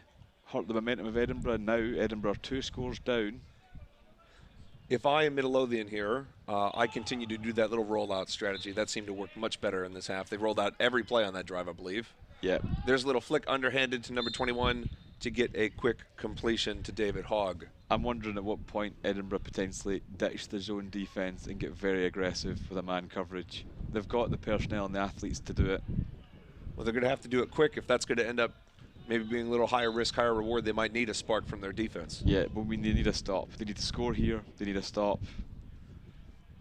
Speaker 3: hurt the momentum of Edinburgh. Now Edinburgh 2 scores down.
Speaker 1: If I am Midlothian here, I continue to do that little rollout strategy. That seemed to work much better in this half. They rolled out every play on that drive, I believe.
Speaker 3: Yeah.
Speaker 1: There's a little flick underhanded to number 21 to get a quick completion to David Hogg.
Speaker 3: I'm wondering at what point Edinburgh potentially ditch the zone defence and get very aggressive with a man coverage. They've got the personnel and the athletes to do it.
Speaker 1: Well, they're going to have to do it quick if that's going to end up maybe being a little higher risk, higher reward. They might need a spark from their defense.
Speaker 3: Yeah, but they need a stop. They need to score here. They need a stop.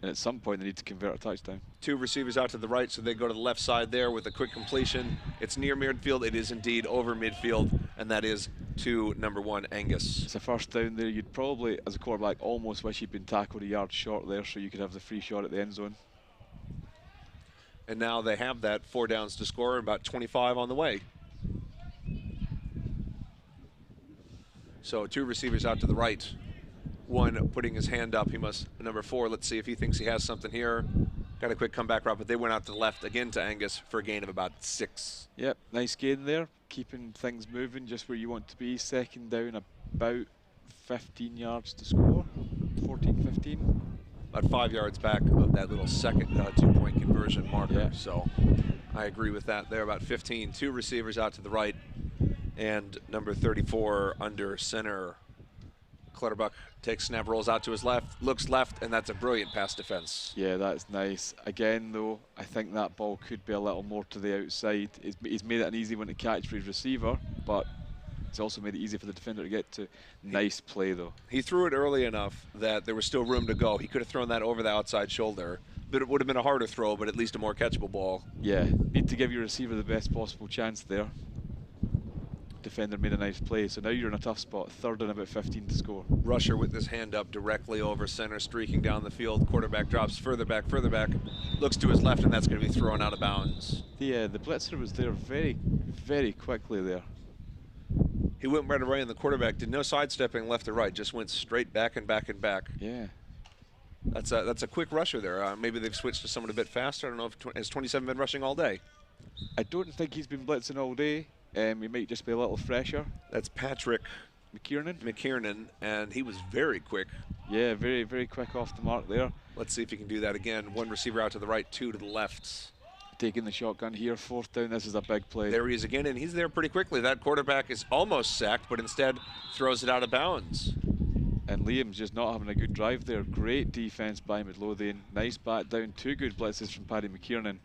Speaker 3: And at some point, they need to convert a touchdown.
Speaker 1: 2 receivers out to the right, so they go to the left side there with a quick completion. It's near midfield. It is indeed over midfield, and that is to number 1, Angus.
Speaker 3: It's a first down there. You'd probably, as a quarterback, almost wish you'd been tackled a yard short there so you could have the free shot at the end zone.
Speaker 1: And now they have that 4 downs to score, about 25 on the way. So 2 receivers out to the right. 1 putting his hand up. He must, number 4, let's see if he thinks he has something here. Got a quick comeback route, but they went out to the left again to Angus for a gain of about 6.
Speaker 3: Yep, nice gain there. Keeping things moving just where you want to be. 2nd down, about 15 yards to score. 14, 15.
Speaker 1: About 5 yards back of that little second 2-point conversion marker.
Speaker 3: Yeah.
Speaker 1: So I agree with that there. About 15. 2 receivers out to the right. And number 34 under center. Clutterbuck takes snap, rolls out to his left, looks left, and that's a brilliant pass defense.
Speaker 3: Yeah, that's nice. Again, though, I think that ball could be a little more to the outside. He's made it an easy one to catch for his receiver, but it's also made it easy for the defender to get to. Nice play, though.
Speaker 1: He threw it early enough that there was still room to go. He could have thrown that over the outside shoulder, but it would have been a harder throw, but at least a more catchable ball.
Speaker 3: Yeah, need to give your receiver the best possible chance there. Defender made a nice play, so now you're in a tough spot. 3rd and about 15 to score.
Speaker 1: Rusher with his hand up directly over center, streaking down the field. Quarterback drops further back, looks to his left, and that's going to be thrown out of bounds.
Speaker 3: The blitzer was there very, very quickly there.
Speaker 1: He went right away, and the quarterback did no sidestepping left or right, just went straight back and back and back.
Speaker 3: Yeah.
Speaker 1: That's a quick rusher there. Maybe they've switched to someone a bit faster. I don't know if has 27 been rushing all day.
Speaker 3: I don't think he's been blitzing all day. He might just be a little fresher.
Speaker 1: That's Patrick McKiernan, and he was very quick.
Speaker 3: Yeah, very, very quick off the mark there.
Speaker 1: Let's see if he can do that again. One receiver out to the right, two to the left.
Speaker 3: Taking the shotgun here, 4th down. This is a big play.
Speaker 1: There he is again, and he's there pretty quickly. That quarterback is almost sacked, but instead throws it out of bounds.
Speaker 3: And Liam's just not having a good drive there. Great defense by Midlothian. Nice bat down. 2 good blitzes from Paddy McKiernan.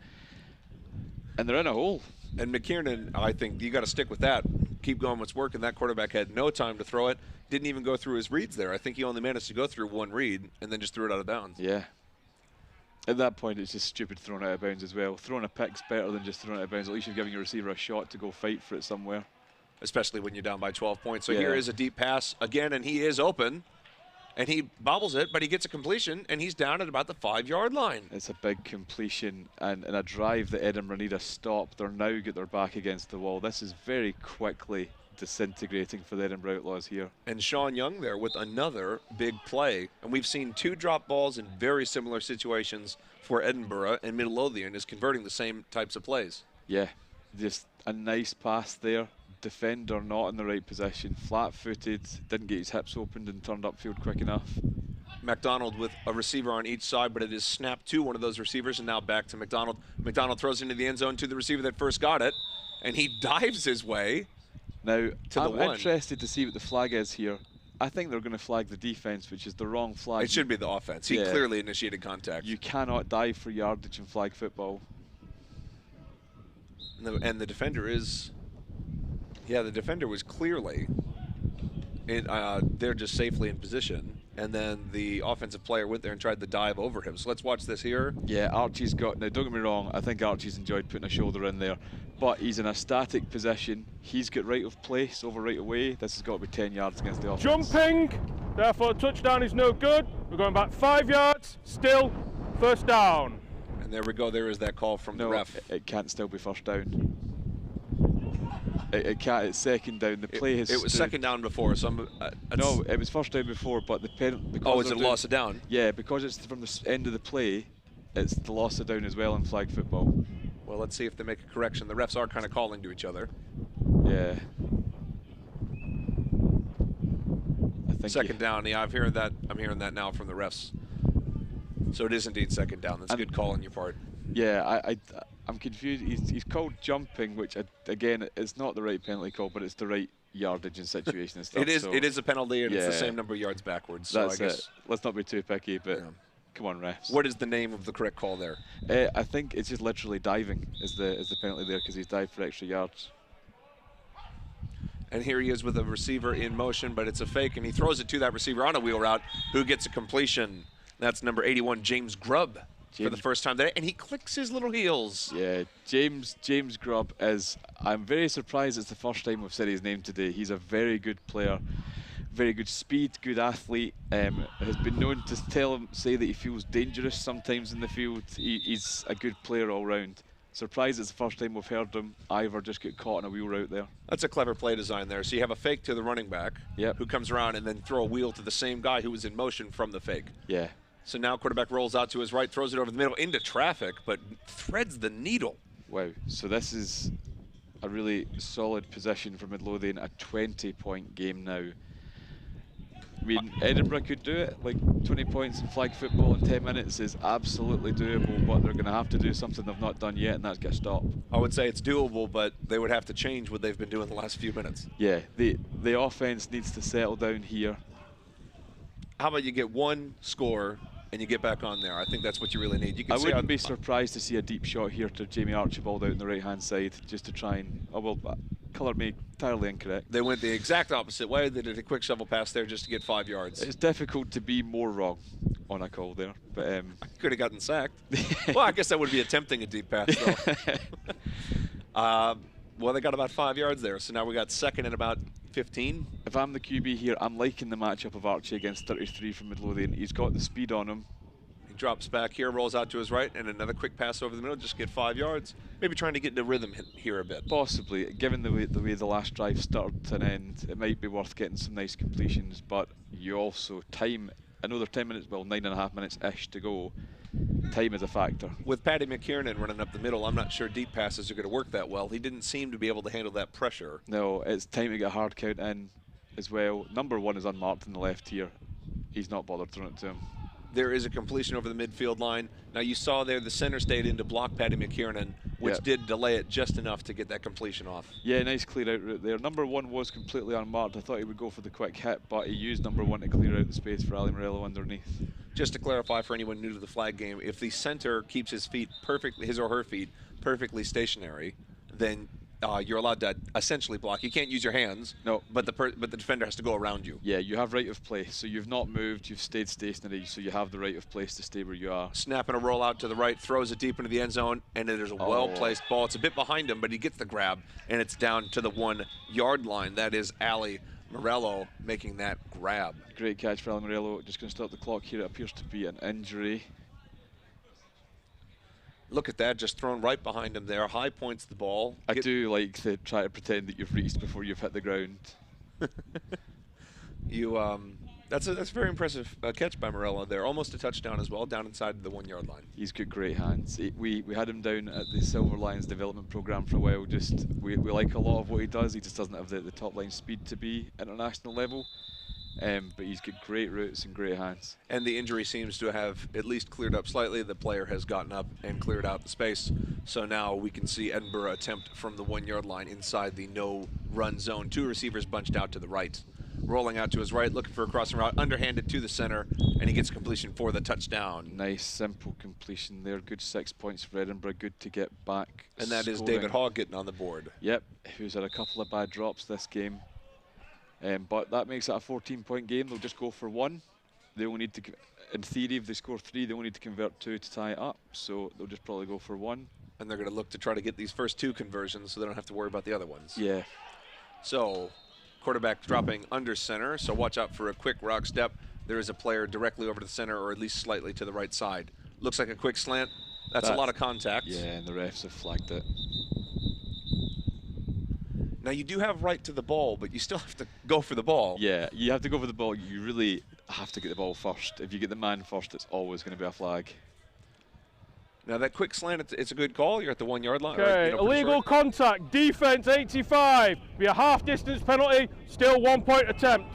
Speaker 3: And they're in a hole.
Speaker 1: And McKiernan, I think you got to stick with that. Keep going what's working. That quarterback had no time to throw it. Didn't even go through his reads there. I think he only managed to go through one read and then just threw it out of bounds.
Speaker 3: Yeah. At that point, it's just stupid throwing out of bounds as well. Throwing a pick's better than just throwing it out of bounds. At least you're giving your receiver a shot to go fight for it somewhere.
Speaker 1: Especially when you're down by 12 points. So
Speaker 3: Yeah.
Speaker 1: here is a deep pass again, and he is open. And he bobbles it, but he gets a completion, and he's down at about the 5-yard line.
Speaker 3: It's a big completion, and in a drive that Edinburgh need a stop. They're now got their back against the wall. This is very quickly disintegrating for the Edinburgh Outlaws here.
Speaker 1: And Sean Young there with another big play. And we've seen 2 drop balls in very similar situations for Edinburgh, and Midlothian is converting the same types of plays.
Speaker 3: Yeah, just a nice pass there. Defender not in the right position, flat-footed, didn't get his hips opened and turned upfield quick enough.
Speaker 1: McDonald with a receiver on each side, but it is snapped to one of those receivers, and now back to McDonald. McDonald throws into the end zone to the receiver that first got it, and he dives his way
Speaker 3: Now,
Speaker 1: to
Speaker 3: I'm
Speaker 1: the one.
Speaker 3: interested to see what the flag is here. I think they're going to flag the defense, which is the wrong flag.
Speaker 1: It should be the offense. He
Speaker 3: Yeah.
Speaker 1: clearly initiated contact.
Speaker 3: You cannot dive for yardage in flag football.
Speaker 1: And the defender is... Yeah, the defender was clearly there just safely in position, and then the offensive player went there and tried to dive over him. So let's watch this here.
Speaker 3: Yeah, Archie's got, now don't get me wrong, I think Archie's enjoyed putting a shoulder in there, but he's in a static position. He's got right of place over right away. This has got to be 10 yards against the offense.
Speaker 2: Jumping, therefore touchdown is no good. We're going back 5 yards, still 1st down.
Speaker 1: And there we go. There is that call from the ref.
Speaker 3: It can't still be 1st down. It can't, it's 2nd down. The play has
Speaker 1: It was
Speaker 3: stood.
Speaker 1: 2nd down before. So
Speaker 3: No, it was 1st down before, but the penalty.
Speaker 1: Oh, is it loss of down?
Speaker 3: Yeah, because it's from the end of the play, it's the loss of down as well in flag football.
Speaker 1: Well, let's see if they make a correction. The refs are kind of calling to each other.
Speaker 3: Yeah. I think
Speaker 1: 2nd down. Yeah, I'm hearing that now from the refs. So it is indeed 2nd down. That's a good call on your part.
Speaker 3: Yeah, I'm confused. He's called jumping, which again is not the right penalty call, but it's the right yardage and situation and stuff.
Speaker 1: It is.
Speaker 3: So
Speaker 1: It is a penalty, and it's the
Speaker 3: yeah.
Speaker 1: same number of yards backwards. So
Speaker 3: That's
Speaker 1: I guess.
Speaker 3: it. Let's not be too picky, but
Speaker 1: Yeah.
Speaker 3: come on, refs.
Speaker 1: What is the name of the correct call there?
Speaker 3: I think it's just literally diving is the penalty there because he's dived for extra yards.
Speaker 1: And here he is with a receiver in motion, but it's a fake, and he throws it to that receiver on a wheel route, who gets a completion. That's number 81, James Grubb, for the first time today, and he clicks his little heels.
Speaker 3: Yeah, James Grubb is. I'm very surprised it's the first time we've said his name today. He's a very good player, very good speed, good athlete. Has been known to say that he feels dangerous sometimes in the field. He's a good player all round. Surprised it's the first time we've heard him. Ivor just get caught on a wheel route there.
Speaker 1: That's a clever play design there. So you have a fake to the running back,
Speaker 3: Yep.
Speaker 1: who comes around and then throw a wheel to the same guy who was in motion from the fake.
Speaker 3: Yeah.
Speaker 1: So now quarterback rolls out to his right, throws it over the middle into traffic, but threads the needle.
Speaker 3: Wow. So this is a really solid position for Midlothian. A 20-point game now. I mean, Edinburgh could do it. Like 20 points in flag football in 10 minutes is absolutely doable, but they're going to have to do something they've not done yet, and that's get a stop.
Speaker 1: I would say it's doable, but they would have to change what they've been doing the last few minutes.
Speaker 3: Yeah, the offense needs to settle down here.
Speaker 1: How about you get one score and you get back on there? I think that's what you really need. You can
Speaker 3: I
Speaker 1: see
Speaker 3: wouldn't be surprised to see a deep shot here to Jamie Archibald out on the right-hand side, just to try and, colour me entirely incorrect.
Speaker 1: They went the exact opposite way. They did a quick shovel pass there just to get 5 yards.
Speaker 3: It's difficult to be more wrong on a call there, but
Speaker 1: I could have gotten sacked. Well, I guess that would be attempting a deep pass, though. Well, they got about 5 yards there, so now we got 2nd and about 15.
Speaker 3: If I'm the QB here, I'm liking the matchup of Archie against 33 from Midlothian. He's got the speed on him.
Speaker 1: He drops back here, rolls out to his right, and another quick pass over the middle, just get 5 yards. Maybe trying to get into rhythm here a bit.
Speaker 3: Possibly, given the way the last drive started to an end, it might be worth getting some nice completions, but you also another 10 minutes, well, 9.5 minutes-ish to go. Time is a factor.
Speaker 1: With Paddy McKiernan running up the middle, I'm not sure deep passes are going to work that well. He didn't seem to be able to handle that pressure.
Speaker 3: No, it's time to get a hard count in as well. Number 1 is unmarked in the left here. He's not bothered throwing it to him.
Speaker 1: There is a completion over the midfield line. Now you saw there the center stayed in to block Paddy McKiernan, which did delay it just enough to get that completion off.
Speaker 3: Yeah, nice clear out route there. Number 1 was completely unmarked. I thought he would go for the quick hit, but he used number 1 to clear out the space for Ali Morello underneath.
Speaker 1: Just to clarify for anyone new to the flag game, if the center keeps his or her feet perfectly stationary, then you're allowed to essentially block. You can't use your hands.
Speaker 3: No,
Speaker 1: but the defender has to go around you.
Speaker 3: Yeah, you have right of place. So you've not moved, you've stayed stationary, so you have the right of place to stay where you are.
Speaker 1: Snapping a roll out to the right, throws it deep into the end zone, and it is a well-placed ball. It's a bit behind him, but he gets the grab, and it's down to the 1-yard line. That is Ali Morello making that grab.
Speaker 3: Great catch for Ali Morello. Just going to start the clock here. It appears to be an injury.
Speaker 1: Look at that, just thrown right behind him there. High points the ball.
Speaker 3: I do like to try to pretend that you've reached before you've hit the ground.
Speaker 1: That's a very impressive catch by Morello there. Almost a touchdown as well, down inside the 1-yard line.
Speaker 3: He's got great hands. We had him down at the Silver Lions development program for a while. We like a lot of what he does. He just doesn't have the top line speed to be international level. But he's got great roots and great hands. And the injury seems to have at least cleared up slightly. The player has gotten up and cleared out the space. So now we can see Edinburgh attempt from the 1-yard line inside the no-run zone. 2 receivers bunched out to the right. Rolling out to his right, looking for a crossing route, underhanded to the center, and he gets completion for the touchdown. Nice, simple completion there. Good 6 points for Edinburgh. Good to get back. And that is David Hogg getting on the board. Yep, who's had a couple of bad drops this game. But that makes it a 14-point game. They'll just go for 1. They only need to, in theory, if they score 3, they only need to convert 2 to tie it up. So they'll just probably go for 1. And they're going to look to try to get these first 2 conversions so they don't have to worry about the other ones. Yeah. So quarterback dropping under center, so watch out for a quick rock step. There is a player directly over to the center, or at least slightly to the right side. Looks like a quick slant. That's a lot of contact. Yeah, and the refs have flagged it. Now you do have right to the ball, but you still have to go for the ball. Yeah, you have to go for the ball. You really have to get the ball first. If you get the man first, it's always going to be a flag. Now that quick slant, it's a good call. You're at the 1-yard line.
Speaker 2: Okay, right, illegal contact, defense 85. Be a half-distance penalty, still 1-point attempt.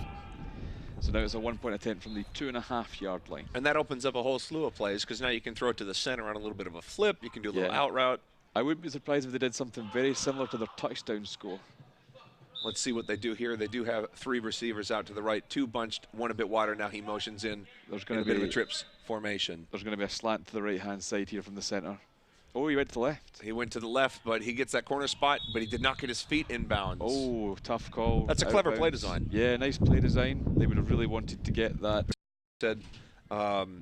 Speaker 3: So now it's a 1-point attempt from the 2.5-yard line.
Speaker 1: And that opens up a whole slew of plays, because now you can throw it to the center on a little bit of a flip. You can do a little out route.
Speaker 3: I wouldn't be surprised if they did something very similar to their touchdown score.
Speaker 1: Let's see what they do here. They do have 3 receivers out to the right, 2 bunched, 1 a bit wider. Now he motions in. There's going to be a bit of a trips formation.
Speaker 3: There's going to be a slant to the right-hand side here from the center. Oh, he went to the left.
Speaker 1: He went to the left, but he gets that corner spot, but he did not get his feet inbounds.
Speaker 3: Oh, tough call.
Speaker 1: That's a clever play design.
Speaker 3: Yeah, nice play design. They would have really wanted to get that.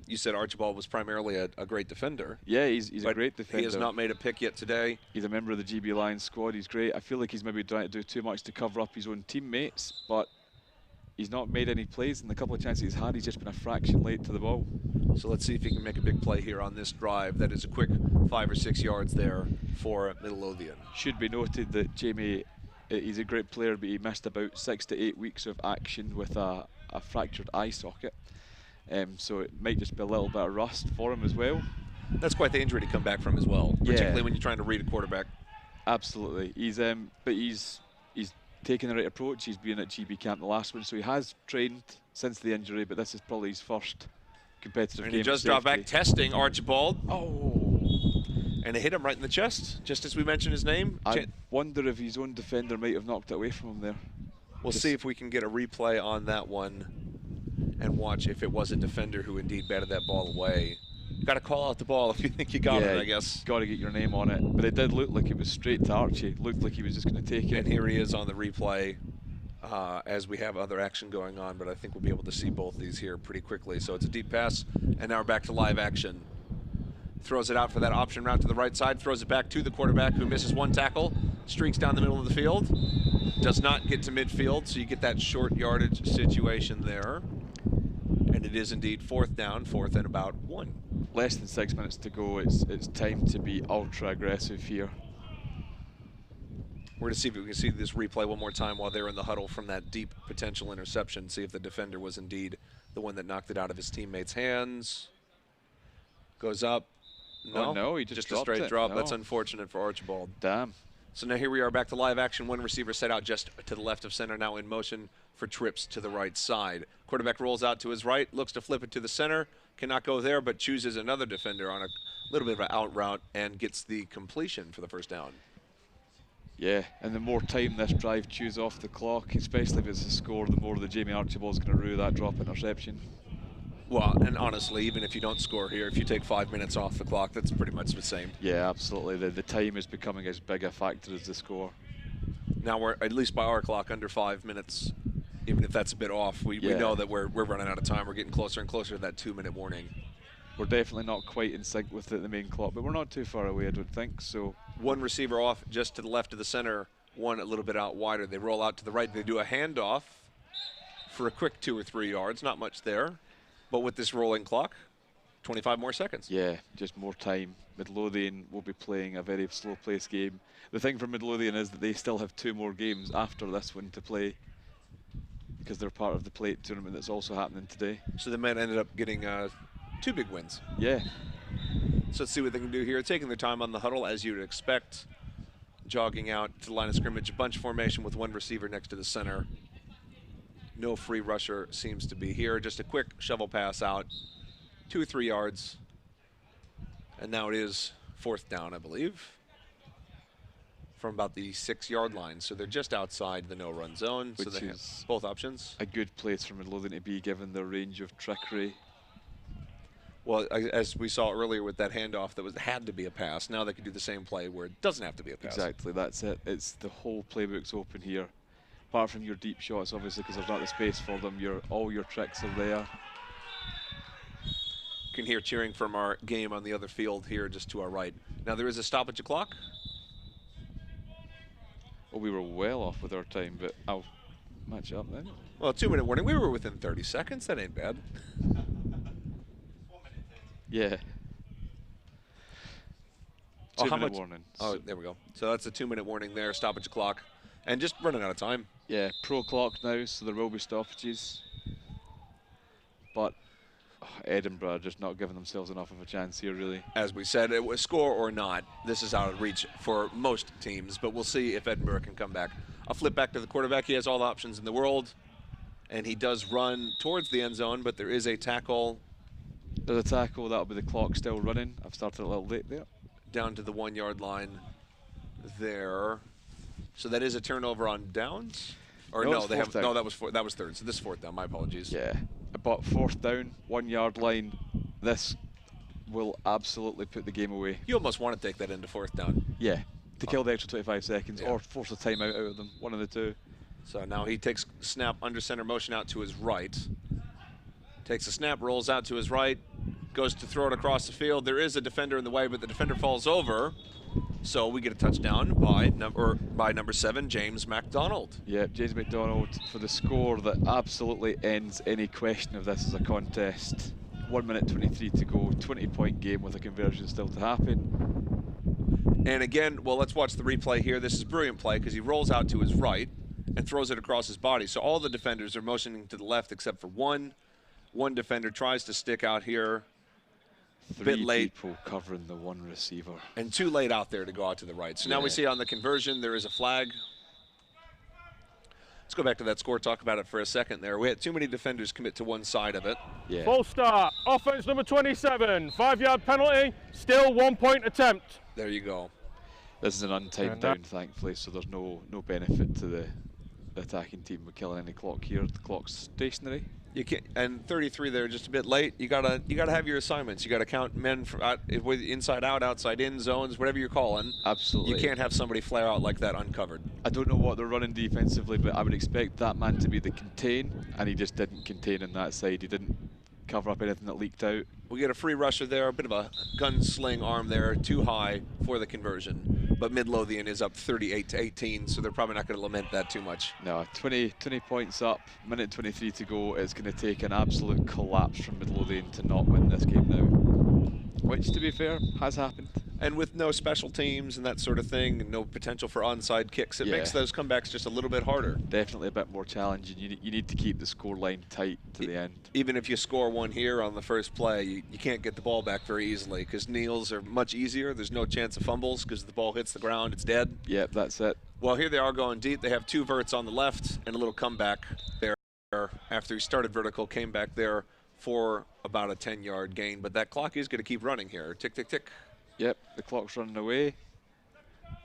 Speaker 1: You said Archibald was primarily a great defender.
Speaker 3: Yeah, he's a great defender.
Speaker 1: He has not made a pick yet today.
Speaker 3: He's a member of the GB Lions squad. He's great. I feel like he's maybe trying to do too much to cover up his own teammates, but he's not made any plays. In the couple of chances he's had, he's just been a fraction late to the ball.
Speaker 1: So let's see if he can make a big play here on this drive. That is a quick 5 or 6 yards there for Midlothian.
Speaker 3: Should be noted that Jamie, he's a great player, but he missed about 6 to 8 weeks of action with a fractured eye socket. So it might just be a little bit of rust for him as well.
Speaker 1: That's quite the injury to come back from as well, particularly when you're trying to read a quarterback.
Speaker 3: Absolutely. But he's taken the right approach. He's been at GB camp the last one, so he has trained since the injury, but this is probably his first competitive game.
Speaker 1: And he just dropped back testing Archibald. Oh. And it hit him right in the chest, just as we mentioned his name.
Speaker 3: I wonder if his own defender might have knocked it away from him there.
Speaker 1: We'll see if we can get a replay on that one and watch if it was a defender who indeed batted that ball away. You got to call out the ball if you think you got it, I guess.
Speaker 3: Got to get your name on it. But it did look like it was straight to Archie. Looked like he was just going to take it.
Speaker 1: And here he is on the replay as we have other action going on, but I think we'll be able to see both these here pretty quickly. So it's a deep pass, and now we're back to live action. Throws it out for that option route to the right side, throws it back to the quarterback who misses 1 tackle, streaks down the middle of the field, does not get to midfield, so you get that short yardage situation there. And it is indeed 4th down, 4th and about 1.
Speaker 3: less than 6 minutes to go. It's time to be ultra aggressive here.
Speaker 1: We're going to see if we can see this replay one more time while they're in the huddle from that deep potential interception, see if the defender was indeed the one that knocked it out of his teammate's hands. Goes up. No,
Speaker 3: oh, no, he just
Speaker 1: a straight
Speaker 3: it.
Speaker 1: drop.
Speaker 3: No.
Speaker 1: That's unfortunate for Archibald.
Speaker 3: Damn.
Speaker 1: So now here we are back to live action. One receiver set out just to the left of center, now in motion for trips to the right side. Quarterback rolls out to his right, looks to flip it to the center, cannot go there, but chooses another defender on a little bit of an out route and gets the completion for the first down.
Speaker 3: Yeah, and the more time this drive chews off the clock, especially if it's a score, the more the Jamie Archibald's going to rue that drop interception.
Speaker 1: Well, and honestly, even if you don't score here, if you take 5 minutes off the clock, that's pretty much the same.
Speaker 3: Yeah, absolutely. The time is becoming as big a factor as the score.
Speaker 1: Now we're, at least by our clock, under 5 minutes. Even if that's a bit off, we know that we're running out of time. We're getting closer and closer to that 2-minute warning.
Speaker 3: We're definitely not quite in sync with the main clock, but we're not too far away, I don't think. So
Speaker 1: one receiver off just to the left of the center, one a little bit out wider. They roll out to the right. They do a handoff for a quick 2 or 3 yards. Not much there. But with this rolling clock, 25 more seconds.
Speaker 3: Yeah, just more time. Midlothian will be playing a very slow-paced game. The thing for Midlothian is that they still have 2 more games after this one to play, because they're part of the plate tournament that's also happening today.
Speaker 1: So the men ended up getting 2 big wins.
Speaker 3: Yeah.
Speaker 1: So let's see what they can do here. Taking their time on the huddle, as you would expect. Jogging out to the line of scrimmage, a bunch formation with one receiver next to the center. No free rusher seems to be here. Just a quick shovel pass out, 2 or 3 yards. And now it is 4th down, I believe, from about the 6-yard line. So they're just outside the no-run zone.
Speaker 3: Which
Speaker 1: so they have
Speaker 3: is
Speaker 1: both options.
Speaker 3: A good place for Midlothian to be, given their range of trickery.
Speaker 1: Well, as we saw earlier with that handoff, that had to be a pass. Now they can do the same play where it doesn't have to be a pass.
Speaker 3: Exactly, that's it. It's the whole playbook's open here. Apart from your deep shots, obviously, because there's not the space for them. All your tricks are there.
Speaker 1: You can hear cheering from our game on the other field here just to our right. Now there is a stoppage clock.
Speaker 3: Well, we were well off with our time, but I'll match up then.
Speaker 1: Well, 2-minute warning. We were within 30 seconds. That ain't bad.
Speaker 3: Yeah.
Speaker 1: Oh, how
Speaker 3: 2-minute
Speaker 1: much?
Speaker 3: warning.
Speaker 1: Oh,
Speaker 3: So
Speaker 1: there we go. So that's a 2-minute warning there, stoppage clock. And just running out of time.
Speaker 3: yeah, pro clock now, so there will be stoppages. But Edinburgh are just not giving themselves enough of a chance here, really.
Speaker 1: As we said, it was score or not. This is out of reach for most teams, but we'll see if Edinburgh can come back. I'll flip back to the quarterback. He has all the options in the world, and he does run towards the end zone, but there is a tackle.
Speaker 3: There's a tackle, that'll be the clock still running. I've started a little late there.
Speaker 1: Down to the 1-yard line there. So that is a turnover on downs? Or
Speaker 3: No,
Speaker 1: no,
Speaker 3: it's
Speaker 1: they have
Speaker 3: fourth down.
Speaker 1: no, that was 3rd. So this is 4th down. My apologies.
Speaker 3: Yeah, but 4th down, 1-yard line. This will absolutely put the game away.
Speaker 1: You almost want to take that into 4th down.
Speaker 3: Yeah, to kill the extra 25 seconds
Speaker 1: Yeah.
Speaker 3: or force a timeout out of them, one of the two.
Speaker 1: So now he takes snap under center motion out to his right. Takes a snap, rolls out to his right, goes to throw it across the field. There is a defender in the way, but the defender falls over. So we get a touchdown by number 7, James MacDonald.
Speaker 3: Yeah, James MacDonald for the score that absolutely ends any question of this as a contest. 1 minute 23 to go, 20-point game with a conversion still to happen.
Speaker 1: And again, well, let's watch the replay here. This is a brilliant play because he rolls out to his right and throws it across his body. So all the defenders are motioning to the left except for one. One defender tries to stick out here. A bit late.
Speaker 3: 3 people covering the 1 receiver.
Speaker 1: And too late out there to go out to the right. So now we see on the conversion there is a flag. Let's go back to that score, talk about it for a second there. We had too many defenders commit to one side of it.
Speaker 3: Yeah.
Speaker 2: Full start. Offense number 27. 5-yard penalty. Still 1-point attempt.
Speaker 1: There you go.
Speaker 3: This is an untimed down, thankfully, so there's no benefit to the attacking team with killing any clock here. The clock's stationary.
Speaker 1: You can't, and 33 there, just a bit late. You gotta have your assignments. You gotta count men for, with inside out, outside in zones, whatever you're calling.
Speaker 3: Absolutely.
Speaker 1: You can't have somebody flare out like that uncovered.
Speaker 3: I don't know what they're running defensively, but I would expect that man to be the contain, and he just didn't contain on that side. He didn't cover up anything that leaked out.
Speaker 1: We get a free rusher there, a bit of a gunsling arm there, too high for the conversion. But Midlothian is up 38-18, so they're probably not going to lament that too much.
Speaker 3: No, 20 points up, minute 23 to go. It's going to take an absolute collapse from Midlothian to not win this game now. which, to be fair, has happened.
Speaker 1: And with no special teams and that sort of thing, and no potential for onside kicks, it makes those comebacks just a little bit harder.
Speaker 3: Definitely a bit more challenging. You need to keep the scoreline tight to the end.
Speaker 1: Even if you score one here on the first play, you can't get the ball back very easily because kneels are much easier. There's no chance of fumbles because the ball hits the ground, it's dead.
Speaker 3: Yep, that's it.
Speaker 1: Well, here they are going deep. They have 2 verts on the left and a little comeback there after he started vertical, came back there for about a 10-yard gain. But that clock is going to keep running here. Tick, tick, tick.
Speaker 3: Yep, the clock's running away.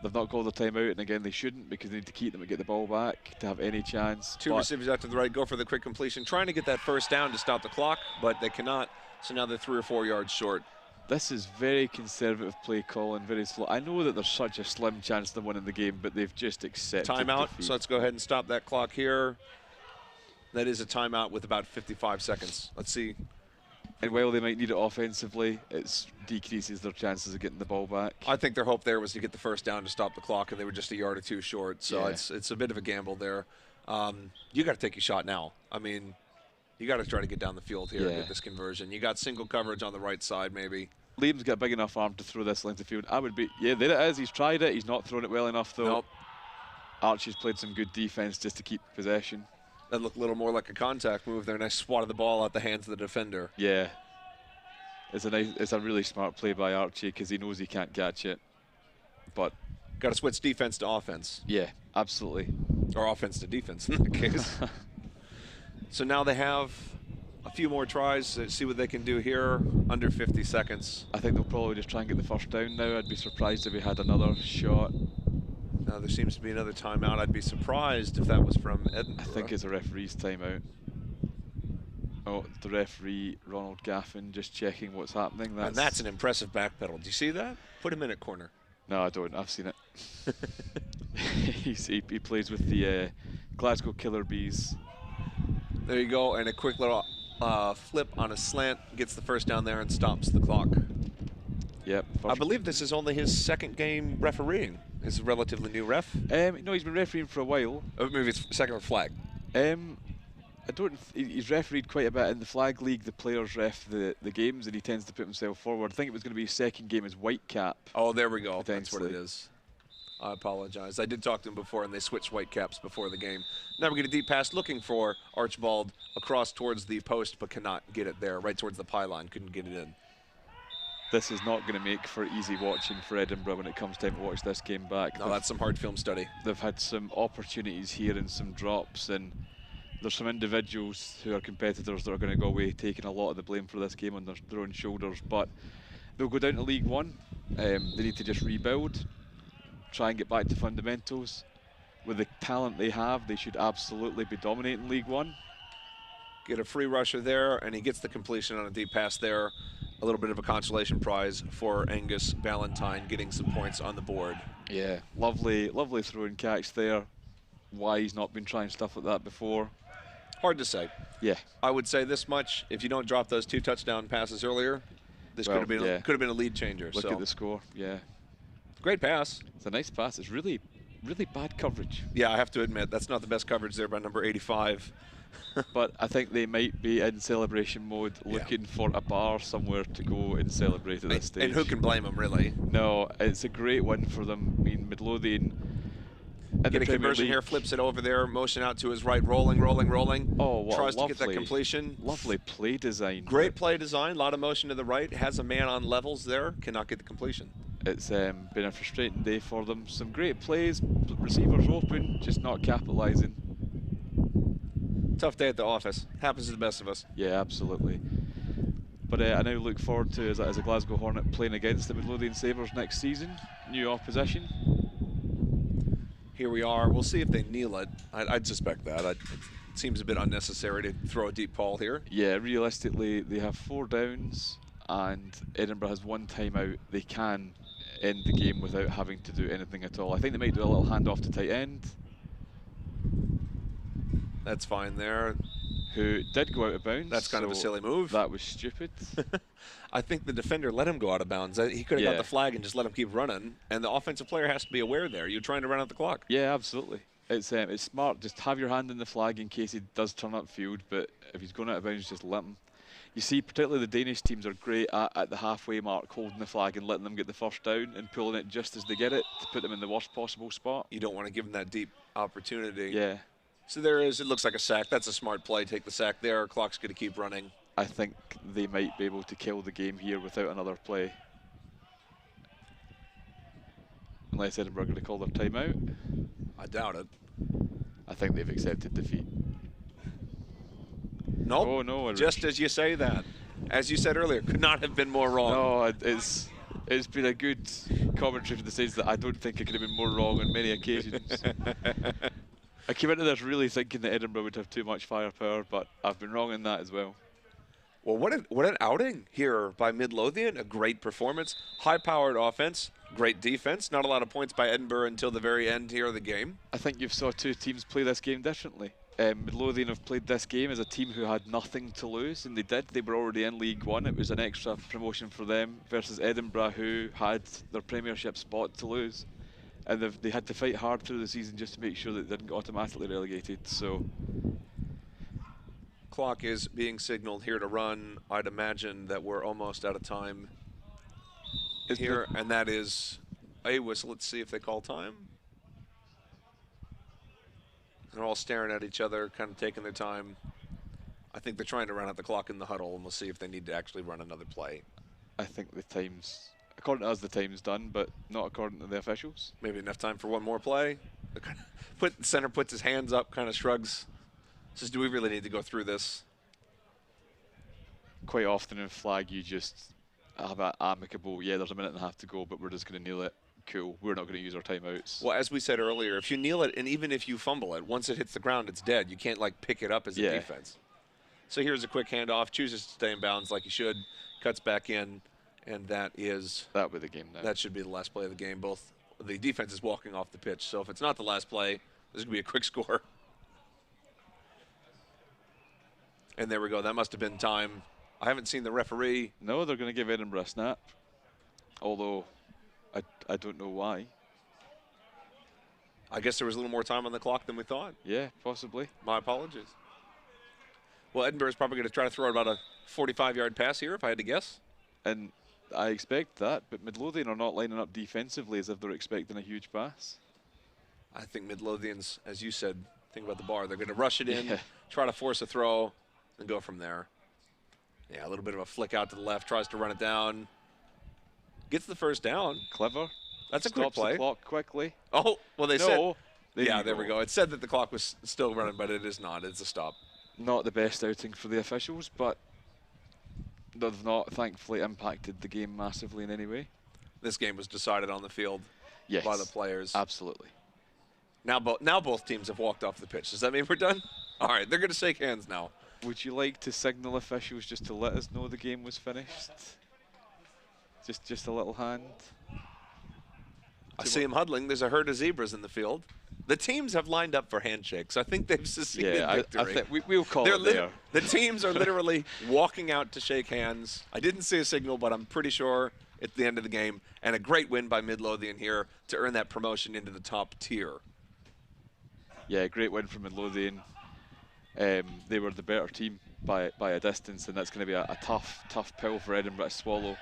Speaker 3: They've not called the timeout, and again, they shouldn't because they need to keep them and get the ball back to have any chance.
Speaker 1: 2 receivers out to the right, go for the quick completion, trying to get that first down to stop the clock, but they cannot. So now they're 3 or 4 yards short.
Speaker 3: This is very conservative play calling, very slow. I know that there's such a slim chance of them winning the game, but they've just accepted
Speaker 1: Timeout,
Speaker 3: defeat.
Speaker 1: so let's go ahead and stop that clock here. That is a timeout with about 55 seconds. Let's see.
Speaker 3: And while they might need it offensively, it decreases their chances of getting the ball back.
Speaker 1: I think their hope there was to get the first down to stop the clock, and they were just a yard or 2 short. So it's a bit of a gamble there. You got to take your shot now. I mean, you got to try to get down the field here and get this conversion. You got single coverage on the right side, maybe.
Speaker 3: Liam's got a big enough arm to throw this length of field. I would be, there it is. He's tried it. He's not thrown it well enough, though.
Speaker 1: Nope.
Speaker 3: Archie's played some good defense just to keep possession.
Speaker 1: That looked a little more like a contact move there. Nice swat of the ball out the hands of the defender.
Speaker 3: Yeah. It's a really smart play by Archie because he knows he can't catch it. But
Speaker 1: got to switch defense to offense.
Speaker 3: Yeah, absolutely.
Speaker 1: Or offense to defense in that case. So now they have a few more tries to see what they can do here. Under 50 seconds.
Speaker 3: I think they'll probably just try and get the first down now. I'd be surprised if we had another shot.
Speaker 1: Now there seems to be another timeout. I'd be surprised if that was from Edinburgh.
Speaker 3: I think it's a referee's timeout. Oh, the referee, Ronald Gaffin, just checking what's happening.
Speaker 1: And that's an impressive backpedal. Do you see that? Put him in at corner.
Speaker 3: No, I don't. I've seen it. he plays with the Glasgow Killer Bees.
Speaker 1: There you go. And a quick little flip on a slant. Gets the first down there and stops the clock.
Speaker 3: Yep.
Speaker 1: I believe this is only his 2nd game refereeing. He's a relatively new ref.
Speaker 3: No, he's been refereeing for a while.
Speaker 1: Oh, maybe it's 2nd flag.
Speaker 3: He's refereed quite a bit in the flag league. The players ref the games, and he tends to put himself forward. I think it was going to be his 2nd game as Whitecap.
Speaker 1: Oh, there we go. That's what it is. I apologize. I did talk to him before, and they switched Whitecaps before the game. Now we get a deep pass looking for Archibald across towards the post, but cannot get it there, right towards the pylon. Couldn't get it in.
Speaker 3: This is not going to make for easy watching for Edinburgh when it comes time to watch this game back.
Speaker 1: No, that's some hard film study.
Speaker 3: They've had some opportunities here and some drops, and there's some individuals who are competitors that are going to go away taking a lot of the blame for this game on their own shoulders, but they'll go down to League One. They need to just rebuild, try and get back to fundamentals. With the talent they have, they should absolutely be dominating League One.
Speaker 1: Get a free rusher there, and he gets the completion on a deep pass there. A little bit of a consolation prize for Angus Ballantyne, getting some points on the board.
Speaker 3: Yeah, lovely throw and catch there. Why he's not been trying stuff like that before.
Speaker 1: Hard to say.
Speaker 3: Yeah.
Speaker 1: I would say this much: if you don't drop those 2 touchdown passes earlier, this could have been a lead changer.
Speaker 3: Look at the score. Yeah.
Speaker 1: Great pass.
Speaker 3: It's a nice pass. It's really bad coverage.
Speaker 1: Yeah, I have to admit that's not the best coverage there by number 85.
Speaker 3: But I think they might be in celebration mode, looking for a bar somewhere to go and celebrate at this stage.
Speaker 1: And who can blame them, really?
Speaker 3: No, it's a great win for them. I mean, Midlothian.
Speaker 1: Get a conversion here, flips it over there, motion out to his right, rolling.
Speaker 3: Oh, what
Speaker 1: tries to get that completion.
Speaker 3: Lovely play design.
Speaker 1: Great play design, a lot of motion to the right, has a man on levels there, cannot get the completion.
Speaker 3: It's been a frustrating day for them. Some great plays, receivers open, just not capitalising.
Speaker 1: Tough day at the office. Happens to the best of us.
Speaker 3: Yeah, absolutely. But I now look forward to, as a Glasgow Hornet, playing against the Midlothian Sabres next season. New opposition.
Speaker 1: Here we are. We'll see if they kneel it. I'd suspect that. It seems a bit unnecessary to throw a deep ball here.
Speaker 3: Yeah, realistically, they have 4 downs, and Edinburgh has 1 timeout. They can end the game without having to do anything at all. I think they might do a little handoff to tight end.
Speaker 1: That's fine there.
Speaker 3: Who did go out of bounds.
Speaker 1: That's kind of a silly move.
Speaker 3: That was stupid.
Speaker 1: I think the defender let him go out of bounds. He could have got the flag and just let him keep running. And the offensive player has to be aware there. You're trying to run out the clock.
Speaker 3: Yeah, absolutely. It's smart. Just have your hand in the flag in case he does turn up field. But if he's going out of bounds, just let him. You see, particularly the Danish teams are great at the halfway mark, holding the flag and letting them get the first down and pulling it just as they get it to put them in the worst possible spot.
Speaker 1: You don't want to give them that deep opportunity.
Speaker 3: Yeah.
Speaker 1: So there is, it looks like a sack. That's a smart play. Take the sack there. Clock's going to keep running.
Speaker 3: I think they might be able to kill the game here without another play. Unless Edinburgh are going to call their timeout.
Speaker 1: I doubt it.
Speaker 3: I think they've accepted defeat.
Speaker 1: Nope.
Speaker 3: Oh, no.
Speaker 1: Just as you say that. As you said earlier, could not have been more wrong.
Speaker 3: No, it's been a good commentary for the sense that I don't think it could have been more wrong on many occasions. I came into this really thinking that Edinburgh would have too much firepower, but I've been wrong in that as well.
Speaker 1: Well, what an outing here by Midlothian. A great performance. High-powered offense. Great defense. Not a lot of points by Edinburgh until the very end here of the game.
Speaker 3: I think you saw two teams play this game differently. Midlothian have played this game as a team who had nothing to lose, and they did. They were already in League One. It was an extra promotion for them versus Edinburgh, who had their Premiership spot to lose. And they had to fight hard through the season just to make sure that they didn't get automatically relegated. So
Speaker 1: Clock is being signaled here to run. I'd imagine that we're almost out of time here, and that is a whistle. Let's see if they call time. They're all staring at each other, kind of taking their time. I think they're trying to run out the clock in the huddle, and we'll see if they need to actually run another play.
Speaker 3: I think the time's, according to us, the time's done, but not according to the officials.
Speaker 1: Maybe enough time for one more play. The center puts his hands up, kind of shrugs. Says, do we really need to go through this?
Speaker 3: Quite often in flag, you just have an amicable, yeah, there's a minute and a half to go, but we're just going to kneel it. Cool, we're not going to use our timeouts.
Speaker 1: Well, as we said earlier, if you kneel it, and even if you fumble it, once it hits the ground, it's dead. You can't, like, pick it up as a defense. So here's a quick handoff. Chooses to stay in bounds like he should. Cuts back in, and that is...
Speaker 3: That would be the game now.
Speaker 1: That should be the last play of the game. Both the defense is walking off the pitch. So if it's not the last play, there's going to be a quick score. And there we go. That must have been time. I haven't seen the referee.
Speaker 3: No, they're going to give Edinburgh a snap. Although, I don't know why.
Speaker 1: I guess there was a little more time on the clock than we thought.
Speaker 3: Yeah, possibly.
Speaker 1: My apologies. Well, Edinburgh's probably going to try to throw about a 45-yard pass here, if I had to guess.
Speaker 3: And I expect that, but Midlothian are not lining up defensively as if they're expecting a huge pass.
Speaker 1: I think Midlothians, as you said, think about the bar. They're going to rush it in, try to force a throw, and go from there. Yeah, a little bit of a flick out to the left, tries to run it down. Gets the first down.
Speaker 3: Clever.
Speaker 1: That's a quick play.
Speaker 3: Stops the clock quickly.
Speaker 1: Oh, well, they said.
Speaker 3: There
Speaker 1: we go. It said that the clock was still running, but it is not. It's a stop.
Speaker 3: Not the best outing for the officials, but they've not, thankfully, impacted the game massively in any way.
Speaker 1: This game was decided on the field by the players.
Speaker 3: Absolutely.
Speaker 1: Now both teams have walked off the pitch. Does that mean we're done? All right, they're going to shake hands now.
Speaker 3: Would you like to signal officials just to let us know the game was finished? Just a little hand.
Speaker 1: I see them huddling. There's a herd of zebras in the field. The teams have lined up for handshakes. I think they've succeeded victory.
Speaker 3: I think we'll call it there.
Speaker 1: The teams are literally walking out to shake hands. I didn't see a signal, but I'm pretty sure it's the end of the game. And a great win by Midlothian here to earn that promotion into the top tier.
Speaker 3: Yeah, great win from Midlothian. They were the better team by a distance, and that's going to be a tough pill for Edinburgh to swallow.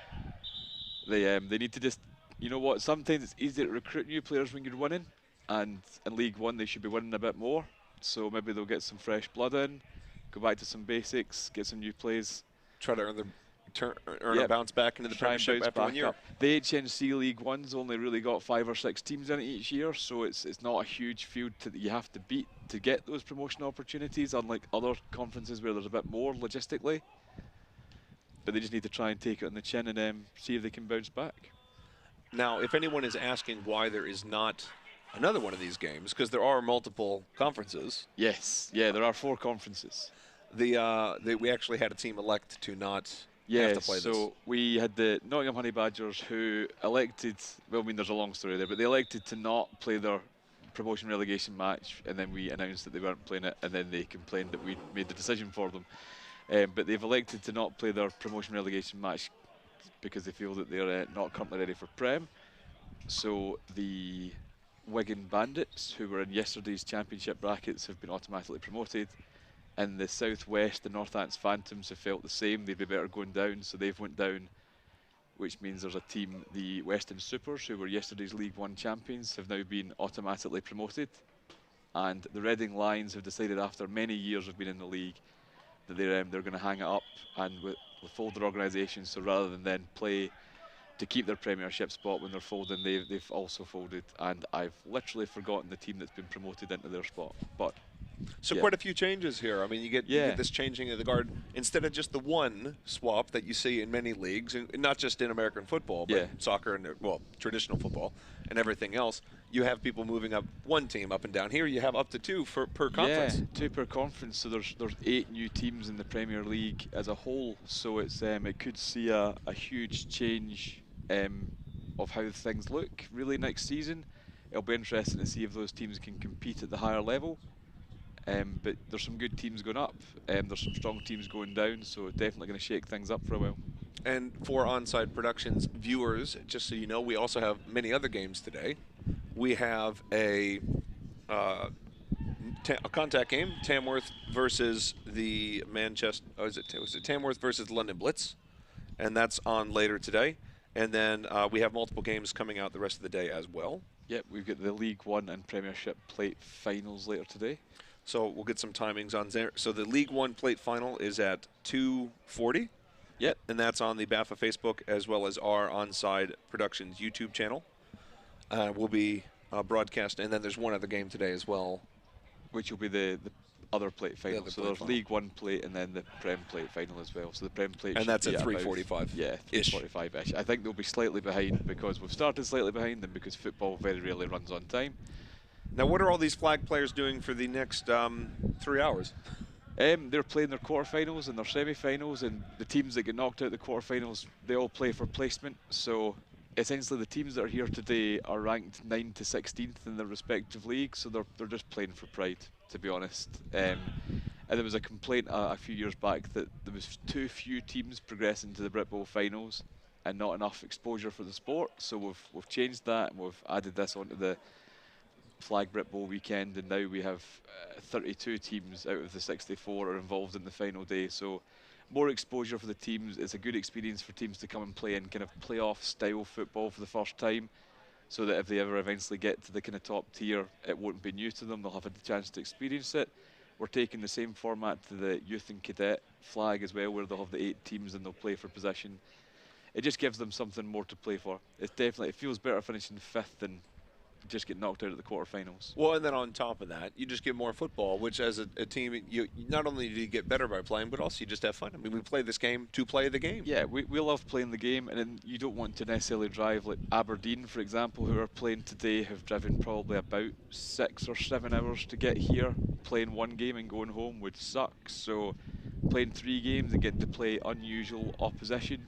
Speaker 3: They need to just, you know what, sometimes it's easy to recruit new players when you're winning, and in League One they should be winning a bit more, so maybe they'll get some fresh blood in, go back to some basics, get some new plays.
Speaker 1: Try to earn a bounce back into the Premiership after 1 year.
Speaker 3: The HNC League One's only really got 5 or 6 teams in it each year, so it's not a huge field that you have to beat to get those promotion opportunities, unlike other conferences where there's a bit more logistically. But they just need to try and take it on the chin and see if they can bounce back.
Speaker 1: Now, if anyone is asking why there is not another one of these games, because there are multiple conferences.
Speaker 3: Yes, yeah, there are 4 conferences.
Speaker 1: We actually had a team elect to not have to play this.
Speaker 3: So we had the Nottingham Honey Badgers who elected, well, I mean, there's a long story there, but they elected to not play their promotion relegation match, and then we announced that they weren't playing it, and then they complained that we made the decision for them. But they've elected to not play their promotion relegation match because they feel that they're not currently ready for Prem. So the Wigan Bandits, who were in yesterday's championship brackets, have been automatically promoted. In the southwest, the Northants Phantoms have felt the same. They'd be better going down, so they've went down, which means there's a team, the Western Supers, who were yesterday's League One champions, have now been automatically promoted. And the Reading Lions have decided, after many years of being in the league, that they're going to hang it up and fold their organisation. So rather than then play to keep their Premiership spot when they're folding, they've also folded. And I've literally forgotten the team that's been promoted into their spot. But
Speaker 1: so
Speaker 3: yeah.
Speaker 1: quite a few changes here. I mean, you get this changing of the guard instead of just the one swap that you see in many leagues, and not just in American football, but soccer and, well, traditional football and everything else. You have people moving up one team up and down. Here you have up to two per conference.
Speaker 3: Yeah, 2 per conference. So there's 8 new teams in the Premier League as a whole. So it's it could see a huge change of how things look really next season. It'll be interesting to see if those teams can compete at the higher level. But there's some good teams going up. There's some strong teams going down. So definitely going to shake things up for a while.
Speaker 1: And for Onside Productions viewers, just so you know, we also have many other games today. We have a contact game, Tamworth versus the Manchester. Oh, was it Tamworth versus London Blitz, and that's on later today. And then we have multiple games coming out the rest of the day as well.
Speaker 3: Yep, we've got the League One and Premiership plate finals later today.
Speaker 1: So we'll get some timings on there. So the League One plate final is at 2:40.
Speaker 3: Yep.
Speaker 1: And that's on the BAFA Facebook as well as our Onside Productions YouTube channel. Will be broadcast, and then there's one other game today as well,
Speaker 3: which will be the other plate final. So there's
Speaker 1: final.
Speaker 3: League One plate and then the Prem plate final as well. So the Prem plate,
Speaker 1: and that's at
Speaker 3: 3:45. Yeah, 3:45-ish. I think they'll be slightly behind because we've started slightly behind them because football very rarely runs on time.
Speaker 1: Now, what are all these flag players doing for the next 3 hours?
Speaker 3: They're playing their quarterfinals and their semi-finals, and the teams that get knocked out the quarterfinals, they all play for placement. So essentially, the teams that are here today are ranked 9th to 16th in their respective leagues, so they're just playing for pride, to be honest. And there was a complaint a few years back that there was too few teams progressing to the Brit Bowl finals and not enough exposure for the sport. So we've changed that, and we've added this onto the Flag Brit Bowl weekend, and now we have 32 teams out of the 64 are involved in the final day. So more exposure for the teams. It's a good experience for teams to come and play in kind of playoff style football for the first time, so that if they ever eventually get to the kind of top tier, it won't be new to them. They'll have a chance to experience it. We're taking the same format to the youth and cadet flag as well, where they'll have the 8 teams and they'll play for possession. It just gives them something more to play for. It feels better finishing 5th than just get knocked out at the quarterfinals.
Speaker 1: Well, and then on top of that, you just get more football, which as a team, you not only do you get better by playing, but also you just have fun. I mean, we play this game to play the game.
Speaker 3: Yeah, we love playing the game, and then you don't want to necessarily drive, like Aberdeen, for example, who are playing today, have driven probably about 6 or 7 hours to get here. Playing one game and going home would suck. So playing 3 games and getting to play unusual opposition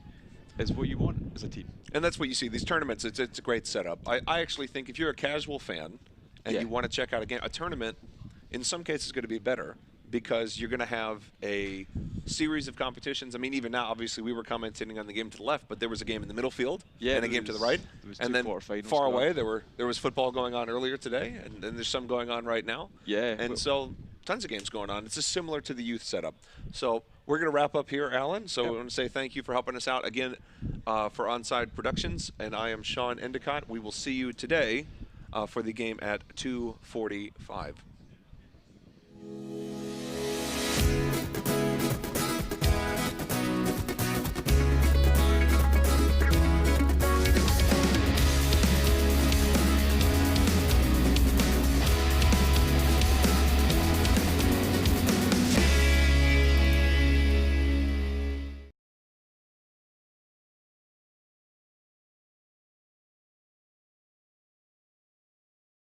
Speaker 3: is what you want as a team.
Speaker 1: And that's what you see, these tournaments, it's a great setup. I actually think if you're a casual fan and you want to check out a tournament, in some cases is going to be better because you're going to have a series of competitions. I mean, even now, obviously, we were commenting on the game to the left, but there was a game in the middle field and a game to the right. And then far away, there was football going on earlier today, and there's some going on right now.
Speaker 3: Yeah.
Speaker 1: And so tons of games going on. It's just similar to the youth setup. So we're going to wrap up here, Alan. So I want to say thank you for helping us out again for Onside Productions. And I am Sean Endicott. We will see you today for the game at 2:45.